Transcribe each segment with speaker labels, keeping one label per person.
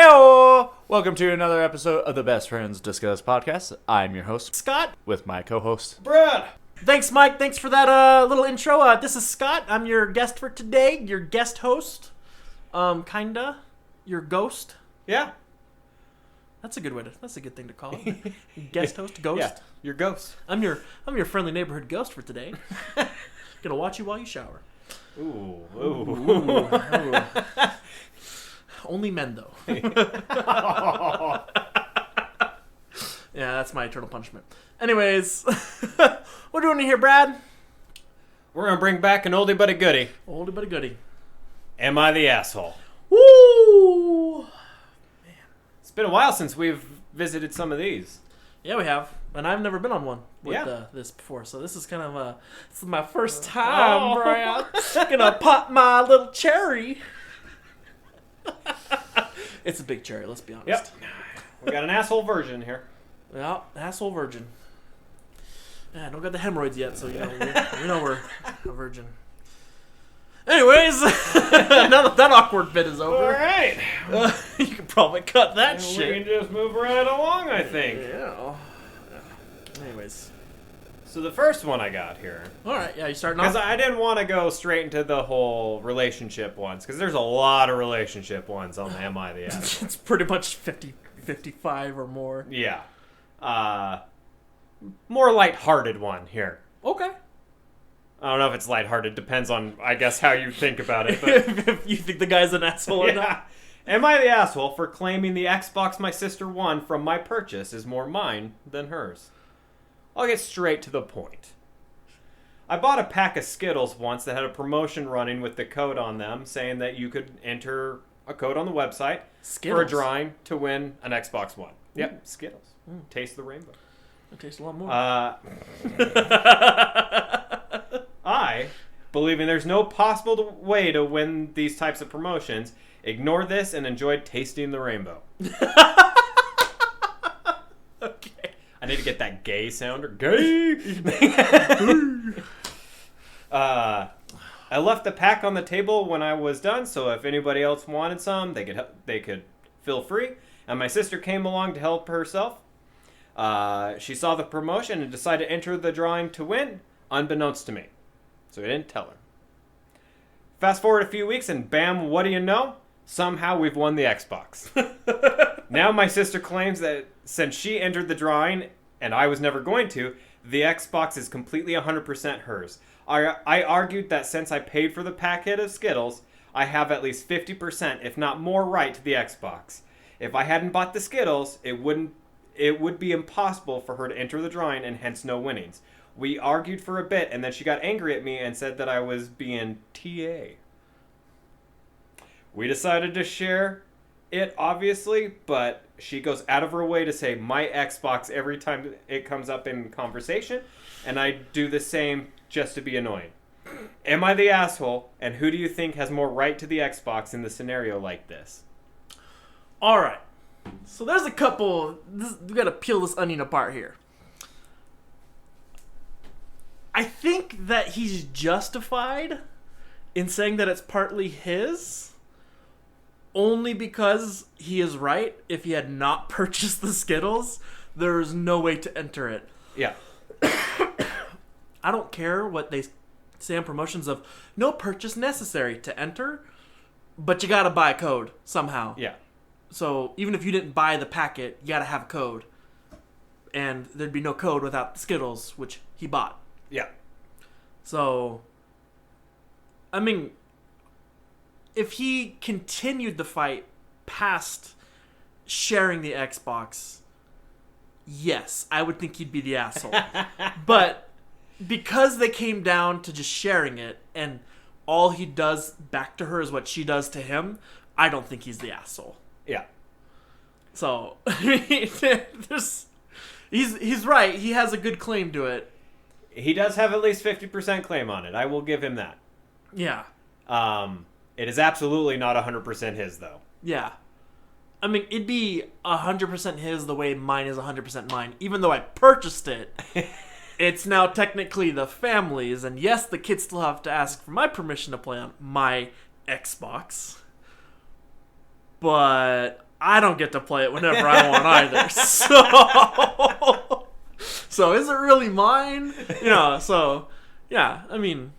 Speaker 1: Hello! Welcome to another episode of the Best Friends Discuss podcast. I'm your host, Scott, with my co-host,
Speaker 2: Brad.
Speaker 3: Thanks, Mike. Thanks for that little intro. This is Scott. I'm your guest for today. Your guest host. Kinda. Your ghost.
Speaker 2: Yeah.
Speaker 3: That's a good thing to call it. Guest host, ghost.
Speaker 2: Yeah, your ghost.
Speaker 3: I'm your friendly neighborhood ghost for today. Gonna watch you while you shower.
Speaker 2: Ooh.
Speaker 3: Only men, though. Yeah, that's my eternal punishment. Anyways, what are we doing here, Brad?
Speaker 2: We're going to bring back an oldie but a goodie.
Speaker 3: Oldie but a goodie.
Speaker 2: Am I the asshole?
Speaker 3: Woo!
Speaker 2: It's been a while since we've visited some of these.
Speaker 3: Yeah, we have. And I've never been on one with this before. So this is kind of this is my first time, Brad. Gonna pop my little cherry. It's a big cherry, let's be honest.
Speaker 2: Yep. We got an asshole version here.
Speaker 3: Yeah, asshole virgin. Yeah, I don't got the hemorrhoids yet, so we know we're a virgin. Anyways, now that awkward bit is over.
Speaker 2: All right.
Speaker 3: You can probably cut that
Speaker 2: We
Speaker 3: shit.
Speaker 2: can just move right along, I think.
Speaker 3: Yeah. Anyways.
Speaker 2: So the first one I got here.
Speaker 3: All right, yeah, you starting
Speaker 2: Because
Speaker 3: off?
Speaker 2: I didn't want to go straight into the whole relationship ones. Because there's a lot of relationship ones on the Am I the Asshole?
Speaker 3: It's pretty much 50, 55 or more.
Speaker 2: Yeah. More lighthearted one here.
Speaker 3: Okay.
Speaker 2: I don't know if it's lighthearted. Depends on, I guess, how you think about it. But
Speaker 3: If you think the guy's an asshole or not.
Speaker 2: yeah. Am I the asshole for claiming the Xbox my sister won from my purchase is more mine than hers? I'll get straight to the point. I bought a pack of Skittles once that had a promotion running with the code on them saying that you could enter a code on the website
Speaker 3: Skittles?
Speaker 2: for a drawing to win an Xbox One. Yep, Skittles. Taste the rainbow.
Speaker 3: It tastes a lot more.
Speaker 2: I, believing there's no possible way to win these types of promotions, ignored this and enjoyed tasting the rainbow.
Speaker 3: Okay.
Speaker 2: I need to get that gay sounder. Gay! I left the pack on the table when I was done, so if anybody else wanted some, they could feel free. And my sister came along to help herself. She saw the promotion and decided to enter the drawing to win, unbeknownst to me. So I didn't tell her. Fast forward a few weeks and bam, what do you know? Somehow we've won the Xbox. Now my sister claims that since she entered the drawing and I was never going to, the Xbox is completely 100% hers. I argued that since I paid for the packet of Skittles, I have at least 50%, if not more, right to the Xbox. If I hadn't bought the Skittles, it would be impossible for her to enter the drawing and hence no winnings. We argued for a bit and then she got angry at me and said that I was being TA. We decided to share it, obviously, but she goes out of her way to say my Xbox every time it comes up in conversation, and I do the same just to be annoying. Am I the asshole, and who do you think has more right to the Xbox in the scenario like this?
Speaker 3: All right. So there's a couple. We got to peel this onion apart here. I think that he's justified in saying that it's partly his. Only because he is right. If he had not purchased the Skittles, there is no way to enter it.
Speaker 2: Yeah.
Speaker 3: I don't care what they say on promotions of no purchase necessary to enter, but you gotta buy a code somehow.
Speaker 2: Yeah.
Speaker 3: So even if you didn't buy the packet, you gotta have a code. And there'd be no code without the Skittles, which he bought.
Speaker 2: Yeah.
Speaker 3: So, I mean, if he continued the fight past sharing the Xbox, yes, I would think he'd be the asshole. But because they came down to just sharing it, and all he does back to her is what she does to him, I don't think he's the asshole.
Speaker 2: Yeah.
Speaker 3: So, I mean, he's right. He has a good claim to it.
Speaker 2: He does have at least 50% claim on it. I will give him that.
Speaker 3: Yeah.
Speaker 2: It is absolutely not 100% his, though.
Speaker 3: Yeah. I mean, it'd be 100% his the way mine is 100% mine. Even though I purchased it, it's now technically the family's. And yes, the kids still have to ask for my permission to play on my Xbox. But I don't get to play it whenever I want either. So is it really mine? So yeah, I mean,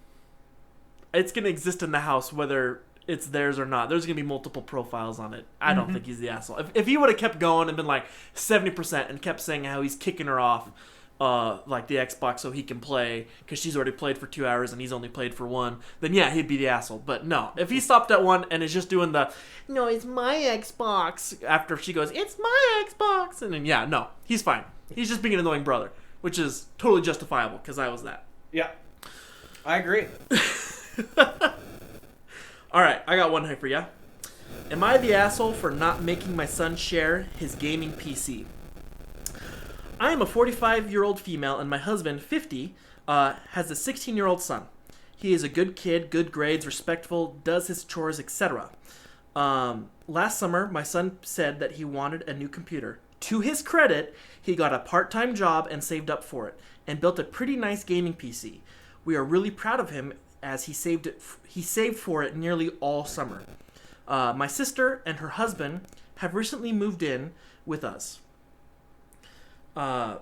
Speaker 3: it's gonna exist in the house whether it's theirs or not. There's gonna be multiple profiles on it. I don't think he's the asshole. If he would have kept going and been like 70% and kept saying how he's kicking her off, like the Xbox so he can play because she's already played for 2 hours and he's only played for 1, then yeah, he'd be the asshole. But no, if he stopped at 1 and is just doing no, it's my Xbox after she goes, it's my Xbox, and then yeah, no, he's fine. He's just being an annoying brother, which is totally justifiable because I was that.
Speaker 2: Yeah, I agree.
Speaker 3: All right, I got one here for you. Am I the asshole for not making my son share his gaming PC? I am a 45-year-old female, and my husband, 50, has a 16-year-old son. He is a good kid, good grades, respectful, does his chores, etc. Last summer, my son said that he wanted a new computer. To his credit, he got a part-time job and saved up for it, and built a pretty nice gaming PC. We are really proud of him as he saved for it nearly all summer. My sister and her husband have recently moved in with us. I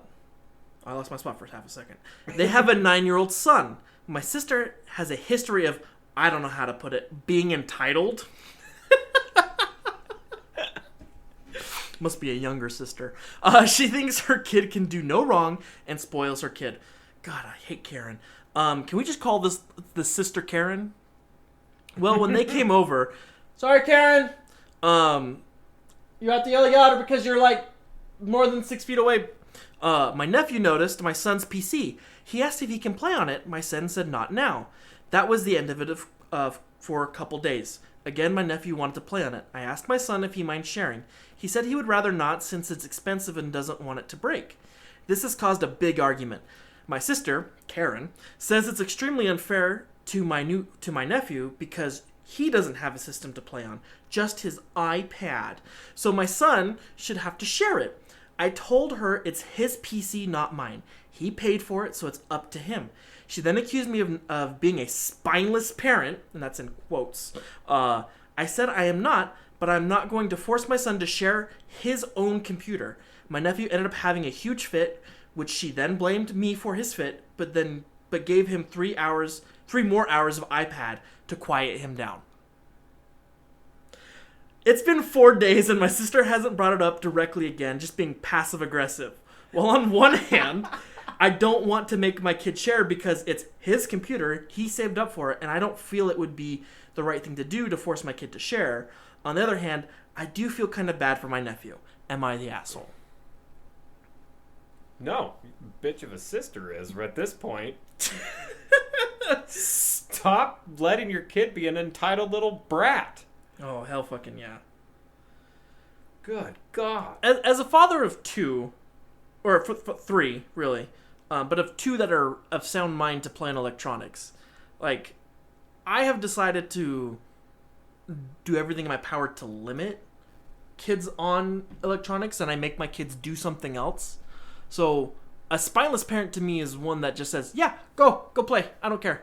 Speaker 3: lost my spot for half a second. They have a 9-year-old son. My sister has a history of, I don't know how to put it, being entitled. Must be a younger sister. She thinks her kid can do no wrong and spoils her kid. God, I hate Karen. Can we just call this the sister Karen? Well, when they came over, sorry, Karen. You have to yell at her because you're like more than 6 feet away. My nephew noticed my son's PC. He asked if he can play on it. My son said not now. That was the end of it for a couple days. Again, my nephew wanted to play on it. I asked my son if he minds sharing. He said he would rather not since it's expensive and doesn't want it to break. This has caused a big argument. My sister, Karen, says it's extremely unfair to my nephew because he doesn't have a system to play on, just his iPad. So my son should have to share it. I told her it's his PC, not mine. He paid for it, so it's up to him. She then accused me of being a spineless parent, and that's in quotes. I said I am not, but I'm not going to force my son to share his own computer. My nephew ended up having a huge fit, which she then blamed me for his fit, but gave him 3 more hours of iPad to quiet him down. It's been 4 days and my sister hasn't brought it up directly again, just being passive aggressive. Well, on one hand, I don't want to make my kid share because it's his computer, he saved up for it, and I don't feel it would be the right thing to do to force my kid to share. On the other hand, I do feel kind of bad for my nephew. Am I the asshole?
Speaker 2: No, bitch of a sister is at this point. Stop letting your kid be an entitled little brat.
Speaker 3: Oh, hell fucking yeah.
Speaker 2: Good God.
Speaker 3: As a father of 2, or 3, really, but of 2 that are of sound mind to play in electronics, like, I have decided to do everything in my power to limit kids on electronics, and I make my kids do something else. So, a spineless parent to me is one that just says, yeah, go play, I don't care.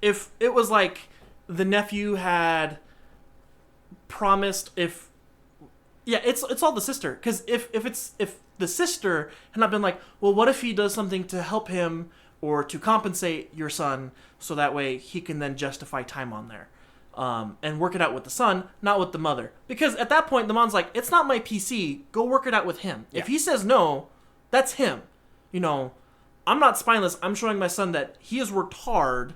Speaker 3: If it was like the nephew had promised it's all the sister, because if the sister had not been like, well, what if he does something to help him or to compensate your son so that way he can then justify time on there, and work it out with the son, not with the mother, because at that point the mom's like, it's not my PC, go work it out with him. Yeah. If he says no, that's him. I'm not spineless. I'm showing my son that he has worked hard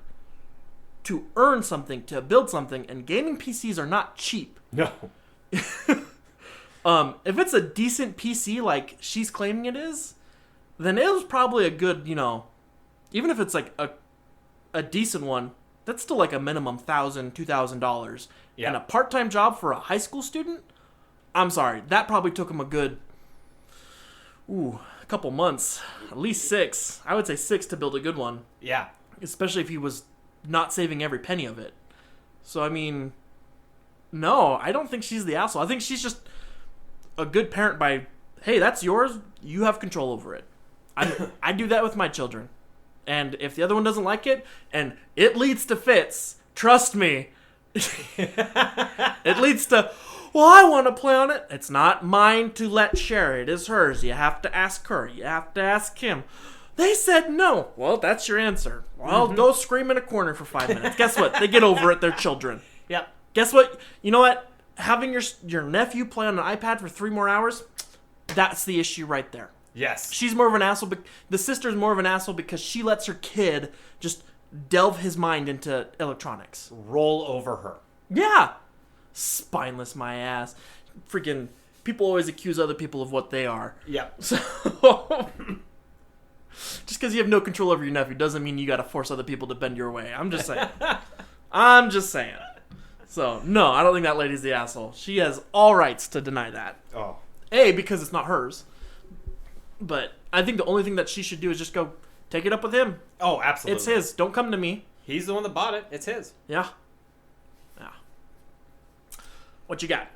Speaker 3: to earn something, to build something, and gaming PCs are not cheap.
Speaker 2: No.
Speaker 3: If it's a decent PC like she's claiming it is, then it was probably a good, even if it's like a decent one, that's still like a minimum $1,000, $2,000.
Speaker 2: Yeah.
Speaker 3: And a part-time job for a high school student, I'm sorry, that probably took him a good, a couple months, at least 6. I would say 6 to build a good one.
Speaker 2: Yeah.
Speaker 3: Especially if he was not saving every penny of it. So, I mean, no, I don't think she's the asshole. I think she's just a good parent by, hey, that's yours. You have control over it. I do that with my children. And if the other one doesn't like it, and it leads to fits, trust me, it leads to, well, I want to play on it. It's not mine to let share. It is hers. You have to ask her. You have to ask him. They said no. Well, that's your answer. Well, go scream in a corner for 5 minutes. Guess what? They get over it. They're children.
Speaker 2: Yep.
Speaker 3: Guess what? You know what? Having your nephew play on an iPad for 3 more hours, that's the issue right there.
Speaker 2: Yes.
Speaker 3: She's more of an asshole. The sister's more of an asshole because she lets her kid just delve his mind into electronics.
Speaker 2: Roll over her.
Speaker 3: Yeah. Spineless my ass. Freaking people always accuse other people of what they are.
Speaker 2: Yep.
Speaker 3: So just because you have no control over your nephew doesn't mean you got to force other people to bend your way. I'm just saying. I'm just saying. So, no, I don't think that lady's the asshole. She has all rights to deny that.
Speaker 2: Oh.
Speaker 3: A, because it's not hers. But I think the only thing that she should do is just go take it up with him.
Speaker 2: Oh, absolutely.
Speaker 3: It's his. Don't come to me.
Speaker 2: He's the one that bought it. It's his.
Speaker 3: Yeah. Yeah. What you got?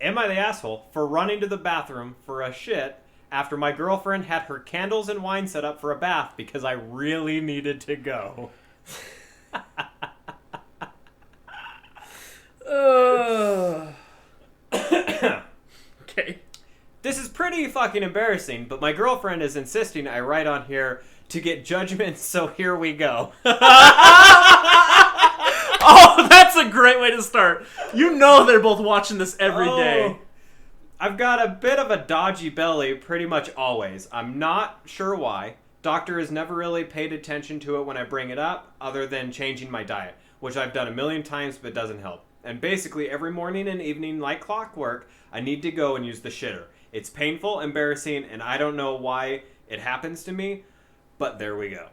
Speaker 2: Am I the asshole for running to the bathroom for a shit after my girlfriend had her candles and wine set up for a bath because I really needed to go?
Speaker 3: Okay.
Speaker 2: This is pretty fucking embarrassing, but my girlfriend is insisting I write on here to get judgment, so here we go.
Speaker 3: Oh, that's a great way to start. You know they're both watching this every day.
Speaker 2: I've got a bit of a dodgy belly pretty much always. I'm not sure why. Doctor has never really paid attention to it when I bring it up, other than changing my diet, which I've done a million times but doesn't help. And basically every morning and evening, like clockwork, I need to go and use the shitter. It's painful, embarrassing, and I don't know why it happens to me, but there we go.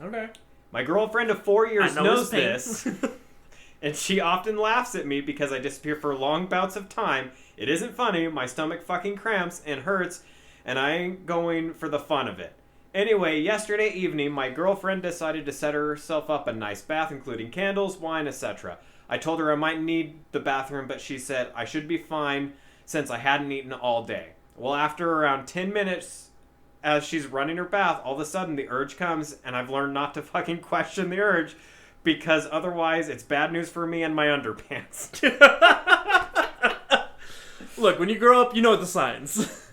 Speaker 3: Okay.
Speaker 2: My girlfriend of 4 years knows
Speaker 3: pain.
Speaker 2: this, and she often laughs at me because I disappear for long bouts of time. It isn't funny, my stomach fucking cramps and hurts, and I ain't going for the fun of it. Anyway, yesterday evening, my girlfriend decided to set herself up a nice bath, including candles, wine, etc. I told her I might need the bathroom, but she said I should be fine since I hadn't eaten all day. Well, after around 10 minutes, as she's running her bath, all of a sudden the urge comes, and I've learned not to fucking question the urge, because otherwise it's bad news for me and my underpants.
Speaker 3: Look, when you grow up, you know the signs.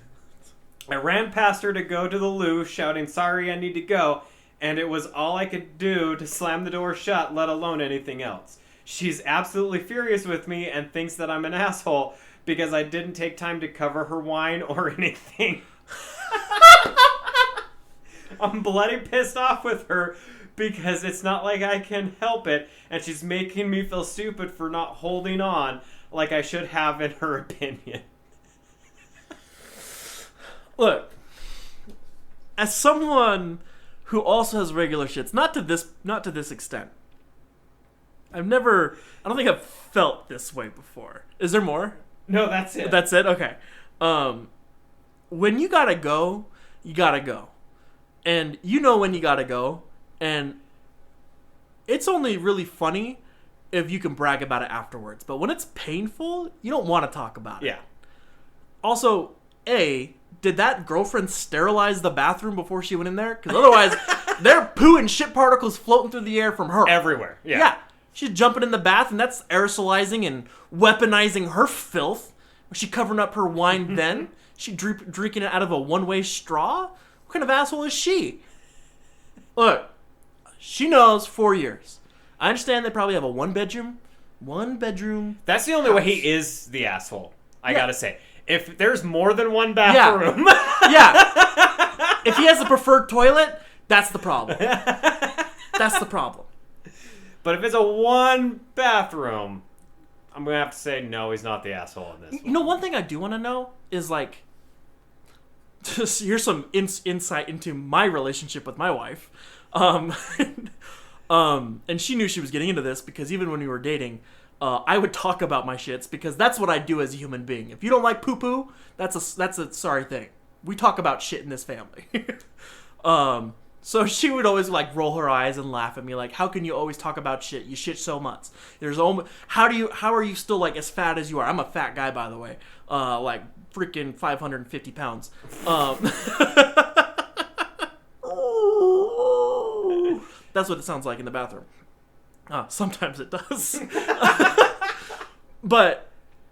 Speaker 2: I ran past her to go to the loo, shouting, "Sorry, I need to go," and it was all I could do to slam the door shut, let alone anything else. She's absolutely furious with me and thinks that I'm an asshole because I didn't take time to cover her wine or anything. I'm bloody pissed off with her because it's not like I can help it, and she's making me feel stupid for not holding on like I should have, in her opinion.
Speaker 3: Look, as someone who also has regular shits, not to this extent. I don't think I've felt this way before. Is there more?
Speaker 2: No, that's it.
Speaker 3: That's it? Okay. When you gotta go, you gotta go. And you know when you gotta go, and it's only really funny if you can brag about it afterwards. But when it's painful, you don't want to talk about it.
Speaker 2: Yeah.
Speaker 3: Also, did that girlfriend sterilize the bathroom before she went in there? Because otherwise, there are poo and shit particles floating through the air from her.
Speaker 2: Everywhere. Yeah.
Speaker 3: Yeah. She's jumping in the bath, and that's aerosolizing and weaponizing her filth. Was she covering up her wine then? She drinking it out of a one-way straw? What kind of asshole is she? Look, she knows 4 years. I understand they probably have a one-bedroom.
Speaker 2: That's the only way he is the asshole, I gotta say. If there's more than one bathroom...
Speaker 3: Yeah. If he has a preferred toilet, that's the problem. That's the problem.
Speaker 2: But if it's a one bathroom, I'm going to have to say no, he's not the asshole in this one.
Speaker 3: You know, one thing I do want to know is, like, just here's some insight into my relationship with my wife. And she knew she was getting into this because even when we were dating, I would talk about my shits because that's what I do as a human being. If you don't like poo-poo, that's a sorry thing. We talk about shit in this family. So she would always like roll her eyes and laugh at me like, how can you always talk about shit? You shit so much. How are you still like as fat as you are? I'm a fat guy, by the way. Like freaking 550 pounds. That's what it sounds like in the bathroom. Sometimes it does. But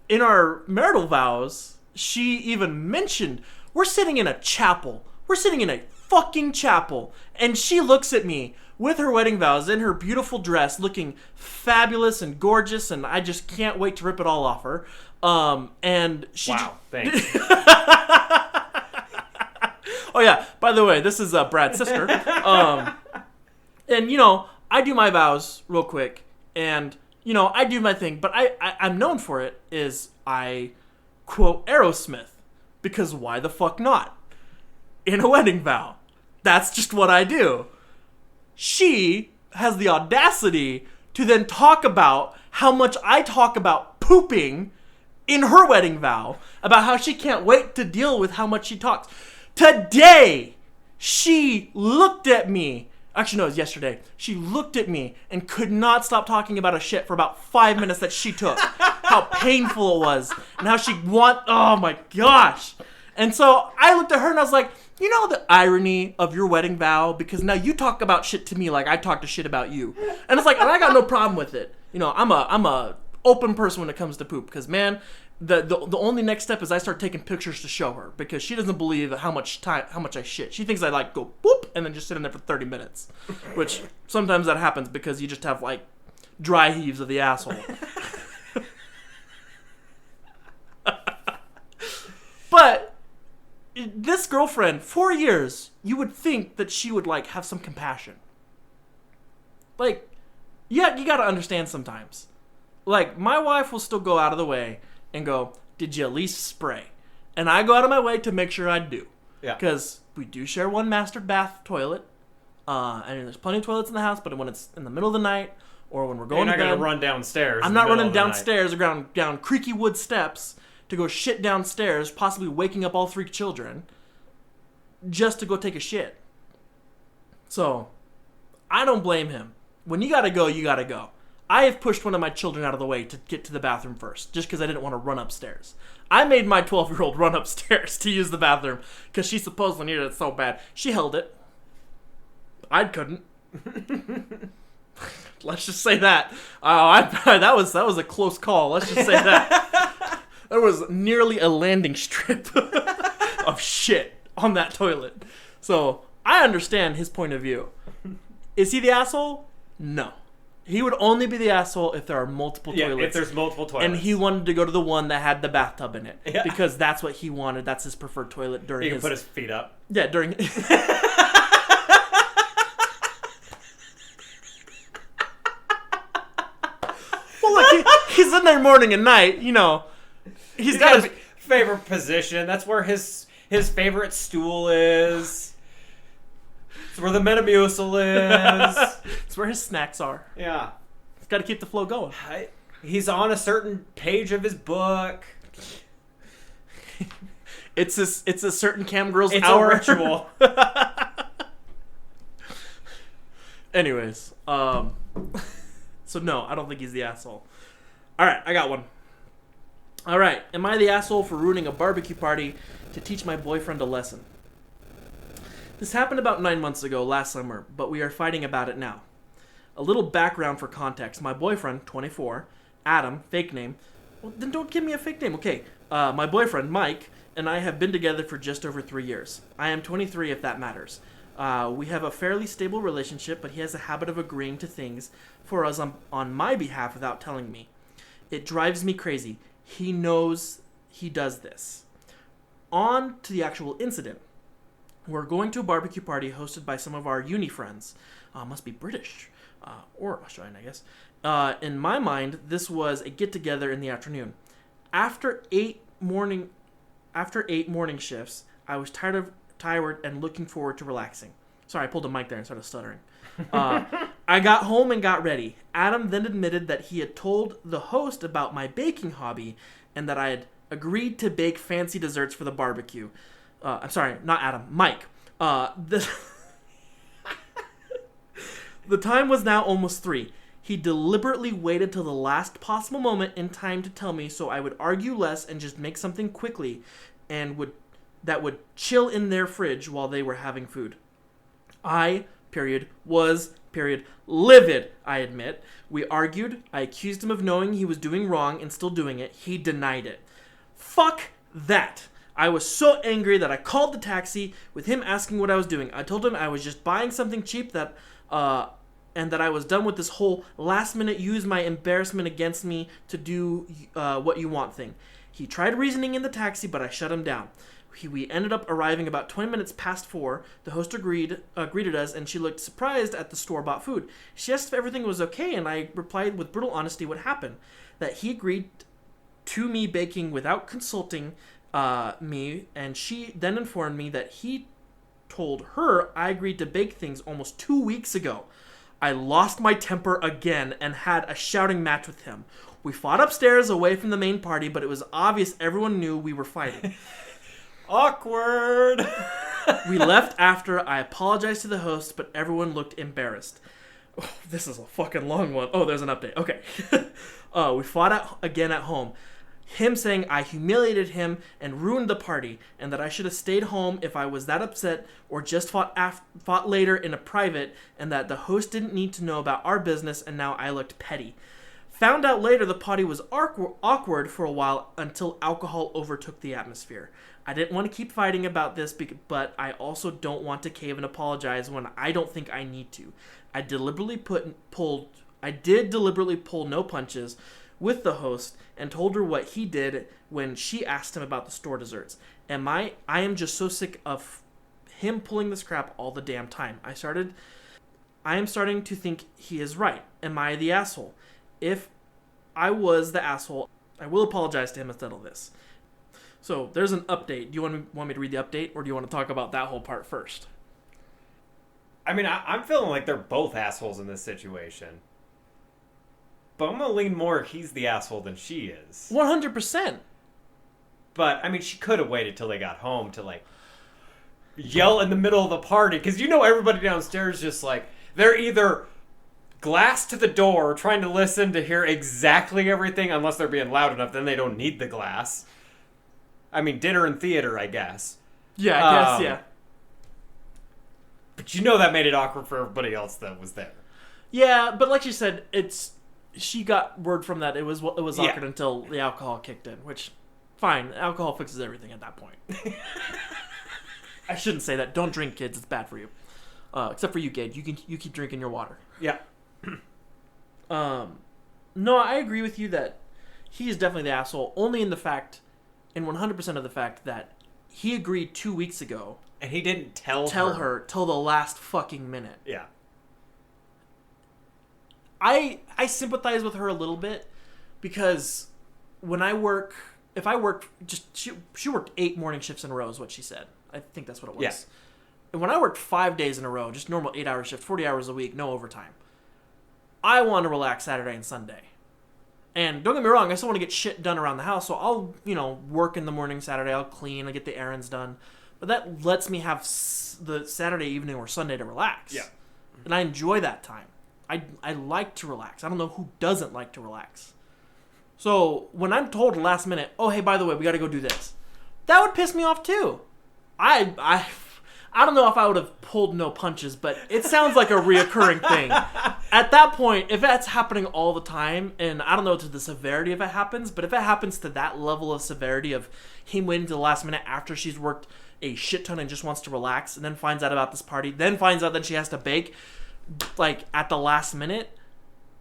Speaker 3: in our marital vows, she even mentioned, we're sitting in a chapel. We're sitting in a fucking chapel. And she looks at me with her wedding vows in her beautiful dress, looking fabulous and gorgeous, and I just can't wait to rip it all off her. And she
Speaker 2: Wow, thanks.
Speaker 3: Oh yeah, by the way, this is Brad's sister. And you know, I do my vows real quick, and you know, I do my thing, but I'm known for it is I quote Aerosmith, because why the fuck not? In a wedding vow. That's just what I do. She has the audacity to then talk about how much I talk about pooping in her wedding vow, about how she can't wait to deal with how much she talks. Today, she looked at me. Actually, no, it was yesterday. She looked at me and could not stop talking about a shit for about 5 minutes that she took. How painful it was. And how oh my gosh. And so I looked at her and I was like, you know the irony of your wedding vow? Because now you talk about shit to me like I talk to shit about you. And it's like, and I got no problem with it. You know, I'm a open person when it comes to poop. Because man, the only next step is I start taking pictures to show her, because she doesn't believe how much I shit. She thinks I like go boop and then just sit in there for 30 minutes, which sometimes that happens because you just have like dry heaves of the asshole. But this girlfriend, 4 years, you would think that she would like have some compassion. Like, yeah, you gotta understand sometimes. Like, my wife will still go out of the way and go, did you at least spray? And I go out of my way to make sure I do.
Speaker 2: Yeah.
Speaker 3: Because we do share one master bath toilet. And there's plenty of toilets in the house, but when it's in the middle of the night or when we're going
Speaker 2: You're not
Speaker 3: to bed,
Speaker 2: going to run downstairs.
Speaker 3: I'm not running downstairs or down creaky wood steps to go shit downstairs, possibly waking up all 3 children, just to go take a shit. So, I don't blame him. When you gotta go, you gotta go. I have pushed one of my children out of the way to get to the bathroom first, just because I didn't want to run upstairs. I made my 12-year-old run upstairs to use the bathroom, because she supposedly needed it so bad. She held it. I couldn't. Let's just say that. That was a close call. Let's just say that. There was nearly a landing strip of shit on that toilet. So, I understand his point of view. Is he the asshole? No. He would only be the asshole if there are multiple toilets.
Speaker 2: Yeah, if there's multiple toilets.
Speaker 3: And he wanted to go to the one that had the bathtub in it.
Speaker 2: Yeah.
Speaker 3: Because that's what he wanted. That's his preferred toilet during
Speaker 2: He can put his feet up.
Speaker 3: Yeah, during... Well, look, he's in there morning and night, you know.
Speaker 2: He's got his favorite position. That's where his favorite stool is. It's where the Metamucil is.
Speaker 3: It's where his snacks are.
Speaker 2: Yeah.
Speaker 3: He's got to keep the flow going.
Speaker 2: He's on a certain page of his book.
Speaker 3: It's a certain cam girl's
Speaker 2: it's
Speaker 3: hour.
Speaker 2: It's a ritual.
Speaker 3: Anyways, so no, I don't think he's the asshole. All right, I got one. All right, am I the asshole for ruining a barbecue party to teach my boyfriend a lesson? This happened about 9 months ago, last summer, but we are fighting about it now. A little background for context. My boyfriend, 24, Adam, fake name. Well, then don't give me a fake name. Okay, my boyfriend, Mike, and I have been together for just over 3 years. I am 23 if that matters. We have a fairly stable relationship, but he has a habit of agreeing to things for us on my behalf without telling me. It drives me crazy. He knows he does this. On to the actual incident. We're going to a barbecue party hosted by some of our uni friends. Must be British. Or Australian, I guess. In my mind, this was a get-together in the afternoon. After eight morning shifts, I was tired and looking forward to relaxing. Sorry, I pulled a mic there and started stuttering. I got home and got ready. Adam then admitted that he had told the host about my baking hobby and that I had agreed to bake fancy desserts for the barbecue. I'm sorry, not Adam, Mike. The time was now almost 3. He deliberately waited till the last possible moment in time to tell me so I would argue less and just make something quickly and that would chill in their fridge while they were having food. I, was Period. Livid, I admit. We argued. I accused him of knowing he was doing wrong and still doing it. He denied it. Fuck that. I was so angry that I called the taxi with him asking what I was doing. I told him I was just buying something cheap and that I was done with this whole last minute use my embarrassment against me to do what you want thing. He tried reasoning in the taxi, but I shut him down. We ended up arriving about 20 minutes past 4. The host greeted us, and she looked surprised at the store-bought food. She asked if everything was okay, and I replied with brutal honesty what happened. That he agreed to me baking without consulting me, and she then informed me that he told her I agreed to bake things almost 2 weeks ago. I lost my temper again and had a shouting match with him. We fought upstairs away from the main party, but it was obvious everyone knew we were fighting.
Speaker 2: Awkward.
Speaker 3: We left after. I apologized to the host, but everyone looked embarrassed. Oh, this is a fucking long one. Oh, there's an update. Okay. We fought again at home. Him saying I humiliated him and ruined the party, and that I should have stayed home if I was that upset, or just fought later in a private, and that the host didn't need to know about our business, and now I looked petty. Found out later the party was awkward for a while until alcohol overtook the atmosphere. I didn't want to keep fighting about this, but I also don't want to cave and apologize when I don't think I need to. I did deliberately pull no punches with the host and told her what he did when she asked him about the store desserts. I am just so sick of him pulling this crap all the damn time. I am starting to think he is right. Am I the asshole? If I was the asshole, I will apologize to him instead of this. So there's an update. Do you want me to read the update, or do you want to talk about that whole part first?
Speaker 2: I mean, I'm feeling like they're both assholes in this situation. But I'm going to lean more he's the asshole than she is.
Speaker 3: 100%.
Speaker 2: But, I mean, she could have waited till they got home to, like, yell in the middle of the party. Because you know everybody downstairs just, like, they're either glass to the door trying to listen to hear exactly everything, unless they're being loud enough, then they don't need the glass. I mean, dinner and theater, I guess.
Speaker 3: Yeah, I guess, yeah.
Speaker 2: But you know that made it awkward for everybody else that was there.
Speaker 3: Yeah, but like you said, she got word from that. It was awkward until the alcohol kicked in, which, fine. Alcohol fixes everything at that point. I shouldn't say that. Don't drink, kids. It's bad for you. Except for you, Gage. You keep drinking your water.
Speaker 2: Yeah.
Speaker 3: No, I agree with you that he is definitely the asshole. Only in the fact, in 100% of the fact that he agreed 2 weeks ago.
Speaker 2: And he didn't tell
Speaker 3: her till the last fucking minute.
Speaker 2: Yeah.
Speaker 3: I sympathize with her a little bit because if I work she worked 8 morning shifts in a row is what she said. I think that's what it was.
Speaker 2: Yeah.
Speaker 3: And when I worked 5 days in a row, just normal 8-hour shift, 40 hours a week, no overtime, I want to relax Saturday and Sunday. And don't get me wrong, I still want to get shit done around the house, so I'll, work in the morning Saturday, I'll clean, I'll get the errands done. But that lets me have the Saturday evening or Sunday to relax.
Speaker 2: Yeah.
Speaker 3: And I enjoy that time. I like to relax. I don't know who doesn't like to relax. So when I'm told last minute, oh, hey, by the way, we got to go do this, that would piss me off too. I don't know if I would have pulled no punches, but it sounds like a reoccurring thing. At that point, if that's happening all the time, and I don't know to the severity if it happens, but if it happens to that level of severity of him waiting to the last minute after she's worked a shit ton and just wants to relax, and then finds out about this party, then finds out that she has to bake, like, at the last minute,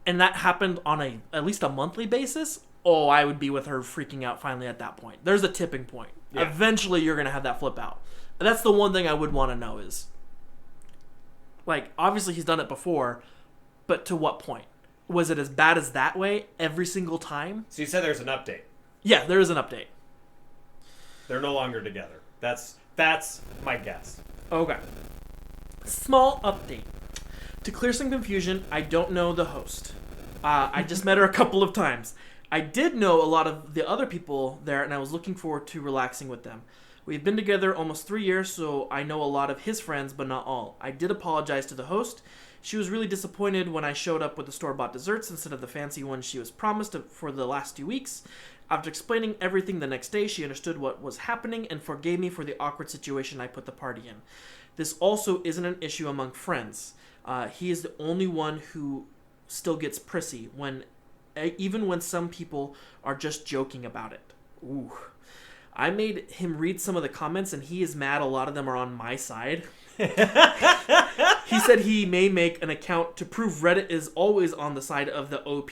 Speaker 3: and that happened on at least a monthly basis, oh, I would be with her freaking out finally at that point. There's a tipping point. Yeah. Eventually, you're going to have that flip out. And that's the one thing I would want to know is, like, obviously he's done it before, but to what point? Was it as bad as that way every single time?
Speaker 2: So you said there's an update.
Speaker 3: Yeah, there is an update.
Speaker 2: They're no longer together. That's my guess.
Speaker 3: Okay. Small update. To clear some confusion, I don't know the host. I just met her a couple of times. I did know a lot of the other people there, and I was looking forward to relaxing with them. We've been together almost 3 years, so I know a lot of his friends, but not all. I did apologize to the host. She was really disappointed when I showed up with the store-bought desserts instead of the fancy ones she was promised for the last 2 weeks. After explaining everything the next day, she understood what was happening and forgave me for the awkward situation I put the party in. This also isn't an issue among friends. He is the only one who still gets prissy even when some people are just joking about it. Ooh. I made him read some of the comments, and he is mad a lot of them are on my side. He said he may make an account to prove Reddit is always on the side of the OP.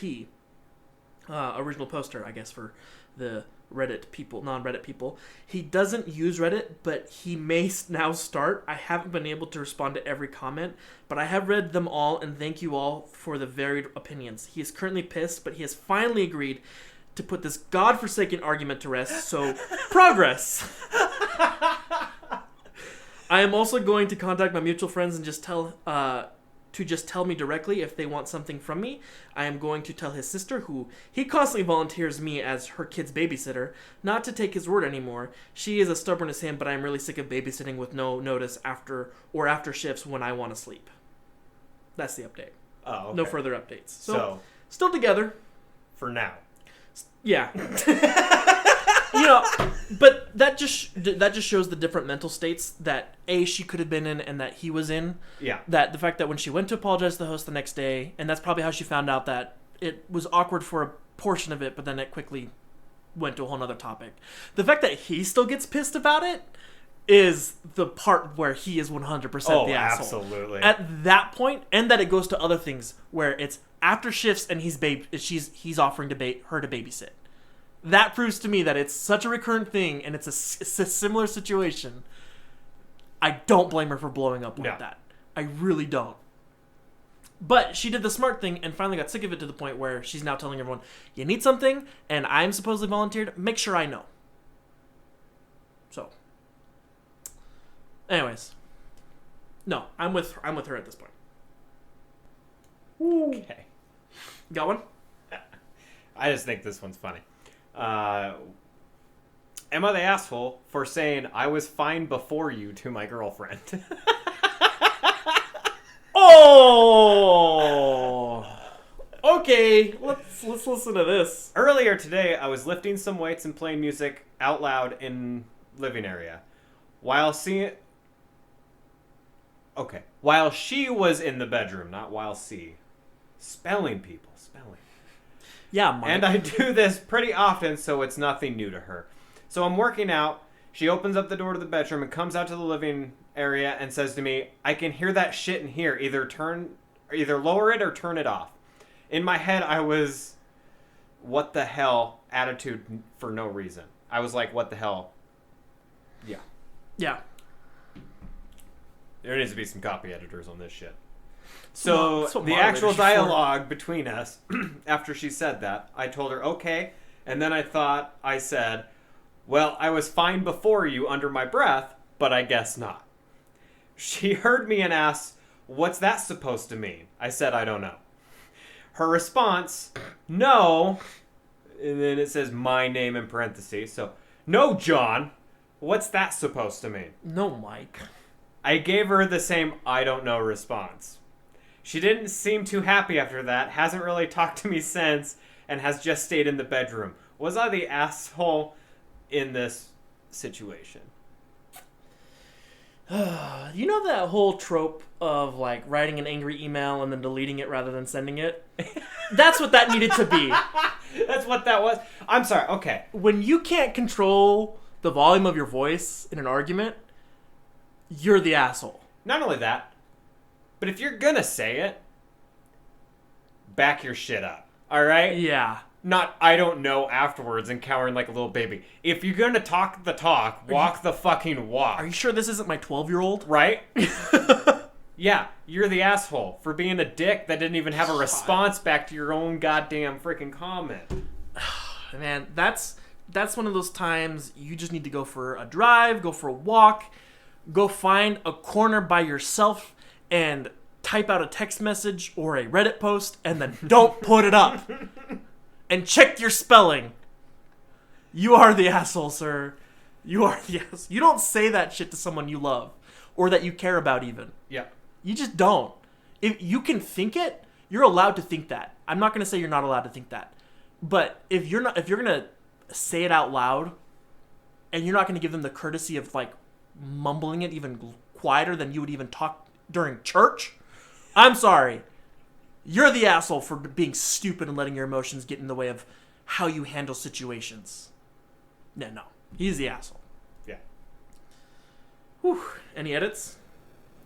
Speaker 3: Original poster, I guess, for the Reddit people, non-Reddit people. He doesn't use Reddit, but he may now start. I haven't been able to respond to every comment, but I have read them all, and thank you all for the varied opinions. He is currently pissed, but he has finally agreed to put this godforsaken argument to rest, so progress! I am also going to contact my mutual friends and just tell me directly if they want something from me. I am going to tell his sister, who he constantly volunteers me as her kid's babysitter, not to take his word anymore. She is as stubborn as him, but I am really sick of babysitting with no notice after shifts when I want to sleep. That's the update.
Speaker 2: Oh, okay.
Speaker 3: No further updates.
Speaker 2: So
Speaker 3: still together.
Speaker 2: for now.
Speaker 3: Yeah. But that just shows the different mental states that she could have been in and that he was in.
Speaker 2: Yeah.
Speaker 3: That the fact that when she went to apologize to the host the next day, and that's probably how she found out that it was awkward for a portion of it, but then it quickly went to a whole nother topic. The fact that he still gets pissed about it is the part where he is 100% the asshole.
Speaker 2: Absolutely.
Speaker 3: At that point, and that it goes to other things where it's after shifts and he's offering her to babysit. That proves to me that it's such a recurrent thing, and it's a similar situation. I don't blame her for blowing up like that. I really don't. But she did the smart thing and finally got sick of it to the point where she's now telling everyone, you need something, and I'm supposedly volunteered, make sure I know. So. Anyways. No, I'm with her at this point.
Speaker 2: Okay.
Speaker 3: Got one?
Speaker 2: I just think this one's funny. Am I the asshole for saying I was fine before you to my girlfriend?
Speaker 3: Oh! Okay, let's listen to this.
Speaker 2: Earlier today, I was lifting some weights and playing music out loud in living area. While she was in the bedroom, not while she. Spelling, people.
Speaker 3: Yeah, Mike.
Speaker 2: And I do this pretty often, so it's nothing new to her. So I'm working out. She opens up the door to the bedroom and comes out to the living area and says to me, I can hear that shit in here. Either lower it or turn it off. In my head, I was, what the hell, attitude for no reason. I was like, what the hell? Yeah.
Speaker 3: Yeah.
Speaker 2: There needs to be some copy editors on this shit. So
Speaker 3: That's what
Speaker 2: the actual
Speaker 3: moderators are for.
Speaker 2: dialogue between us, after she said that, I told her, okay. And then I said, well, I was fine before you under my breath, but I guess not. She heard me and asked, what's that supposed to mean? I said, I don't know. Her response, no. And then it says my name in parentheses. So, no, John. What's that supposed to mean?
Speaker 3: No, Mike.
Speaker 2: I gave her the same I don't know response. She didn't seem too happy after that, hasn't really talked to me since, and has just stayed in the bedroom. Was I the asshole in this situation?
Speaker 3: You know that whole trope of like writing an angry email and then deleting it rather than sending it? That's what that needed to be.
Speaker 2: That's what that was? I'm sorry, okay.
Speaker 3: When you can't control the volume of your voice in an argument, you're the asshole.
Speaker 2: Not only that, but if you're gonna say it, back your shit up. Alright?
Speaker 3: Yeah.
Speaker 2: Not, I don't know, afterwards and cowering like a little baby. If you're gonna talk the talk, walk the fucking walk.
Speaker 3: Are you sure this isn't my 12-year-old?
Speaker 2: Right? Yeah, you're the asshole for being a dick that didn't even have a response back to your own goddamn freaking comment.
Speaker 3: Man, that's one of those times you just need to go for a drive, go for a walk, go find a corner by yourself and type out a text message or a Reddit post and then don't put it up. And check your spelling. You are the asshole, sir. You are the asshole. You don't say that shit to someone you love or that you care about even.
Speaker 2: Yeah.
Speaker 3: You just don't. If you can think it, you're allowed to think that. I'm not going to say you're not allowed to think that. But if you're going to say it out loud and you're not going to give them the courtesy of like mumbling it even quieter than you would even talk during church, I'm sorry. You're the asshole for being stupid and letting your emotions get in the way of how you handle situations. No. He's the asshole.
Speaker 2: Yeah.
Speaker 3: Whew. Any edits?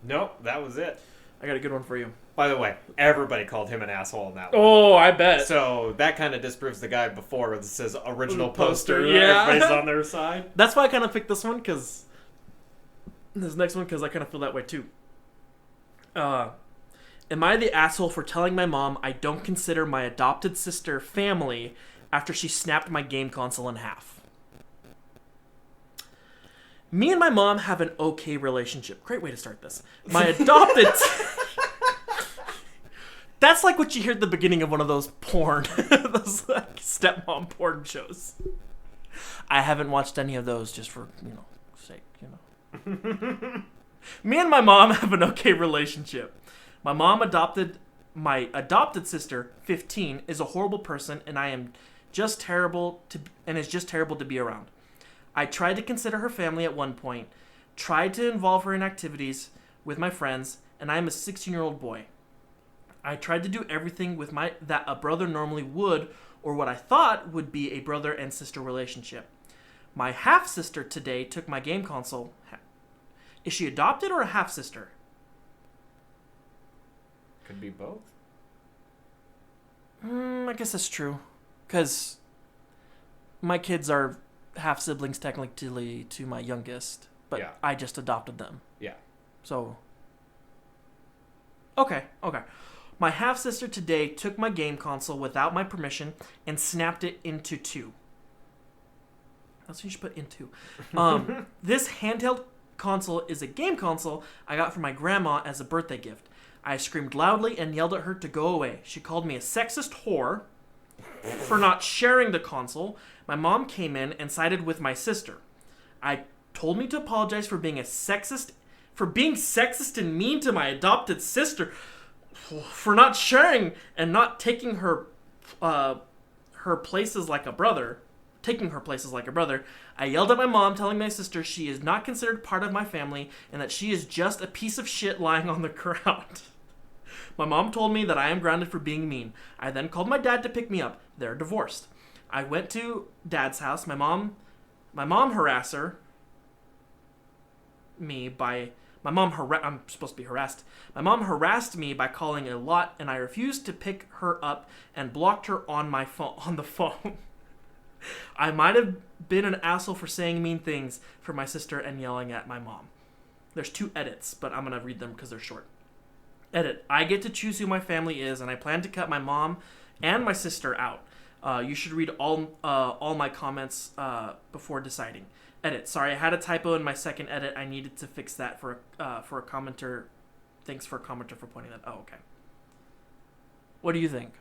Speaker 2: Nope, that was it.
Speaker 3: I got a good one for you.
Speaker 2: By the way, everybody called him an asshole in that one.
Speaker 3: Oh, I bet.
Speaker 2: So that kind of disproves the guy before where this says original
Speaker 3: Poster,
Speaker 2: poster.
Speaker 3: yeah.
Speaker 2: Everybody's on their side.
Speaker 3: That's why I kind of picked this one, because this next one, because I kind of feel that way too. Am I the asshole for telling my mom I don't consider my adopted sister family after she snapped my game console in half? Me and my mom have an okay relationship. Great way to start this. My adopted... That's like what you hear at the beginning of one of those porn, those like stepmom porn shows. I haven't watched any of those just for, sake, Me and my mom have an okay relationship. My mom adopted my adopted sister, 15, is a horrible person, and is just terrible to be around. I tried to consider her family at one point, tried to involve her in activities with my friends, and I am a 16-year-old boy. I tried to do everything with that a brother normally would, or what I thought would be a brother and sister relationship. My half-sister today took my game console. Is she adopted or a half-sister?
Speaker 2: Could be both.
Speaker 3: I guess that's true. Because my kids are half-siblings technically to my youngest, but
Speaker 2: Yeah.
Speaker 3: I just adopted them.
Speaker 2: Yeah.
Speaker 3: So, okay. My half-sister today took my game console without my permission and snapped it into two. That's what you should put into. This handheld console is a game console I got from my grandma as a birthday gift. I screamed loudly and yelled at her to go away. She called me a sexist whore for not sharing the console. My mom came in and sided with my sister. I told me to apologize for being sexist and mean to my adopted sister, for not sharing and not taking her places like a brother. I yelled at my mom, telling my sister she is not considered part of my family and that she is just a piece of shit lying on the ground. My mom told me that I am grounded for being mean. I then called my dad to pick me up. They're divorced. I went to dad's house. My mom harasser me by... I'm supposed to be harassed. My mom harassed me by calling a lot, and I refused to pick her up and blocked her on the phone. I might have been an asshole for saying mean things for my sister and yelling at my mom. There's 2 edits, but I'm going to read them because they're short. Edit. I get to choose who my family is, and I plan to cut my mom and my sister out. You should read all my comments before deciding. Edit. Sorry, I had a typo in my second edit. I needed to fix that for a commenter. Thanks for a commenter for pointing that. Oh, okay. What do you think?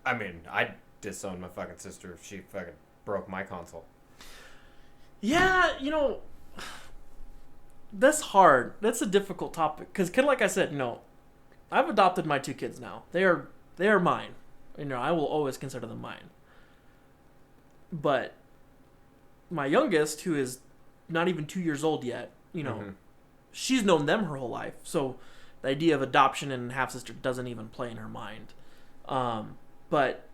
Speaker 2: I mean, I'd disown my fucking sister if she fucking broke my console.
Speaker 3: Yeah, that's hard. That's a difficult topic because, kind of like I said, I've adopted my 2 kids now. They are mine. I will always consider them mine. But my youngest, who is not even 2 years old yet, she's known them her whole life. So the idea of adoption and half-sister doesn't even play in her mind. But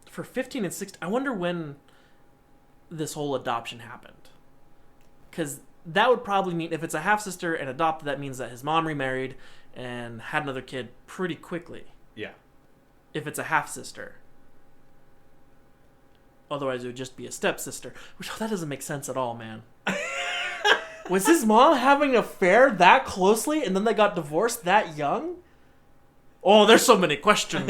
Speaker 3: for 15 and 16, I wonder when this whole adoption happened. Because that would probably mean, if it's a half-sister and adopted, that means that his mom remarried and had another kid pretty quickly.
Speaker 2: Yeah.
Speaker 3: If it's a half-sister. Otherwise, it would just be a stepsister. Which, that doesn't make sense at all, man. Was his mom having an affair that closely and then they got divorced that young? Oh, there's so many questions.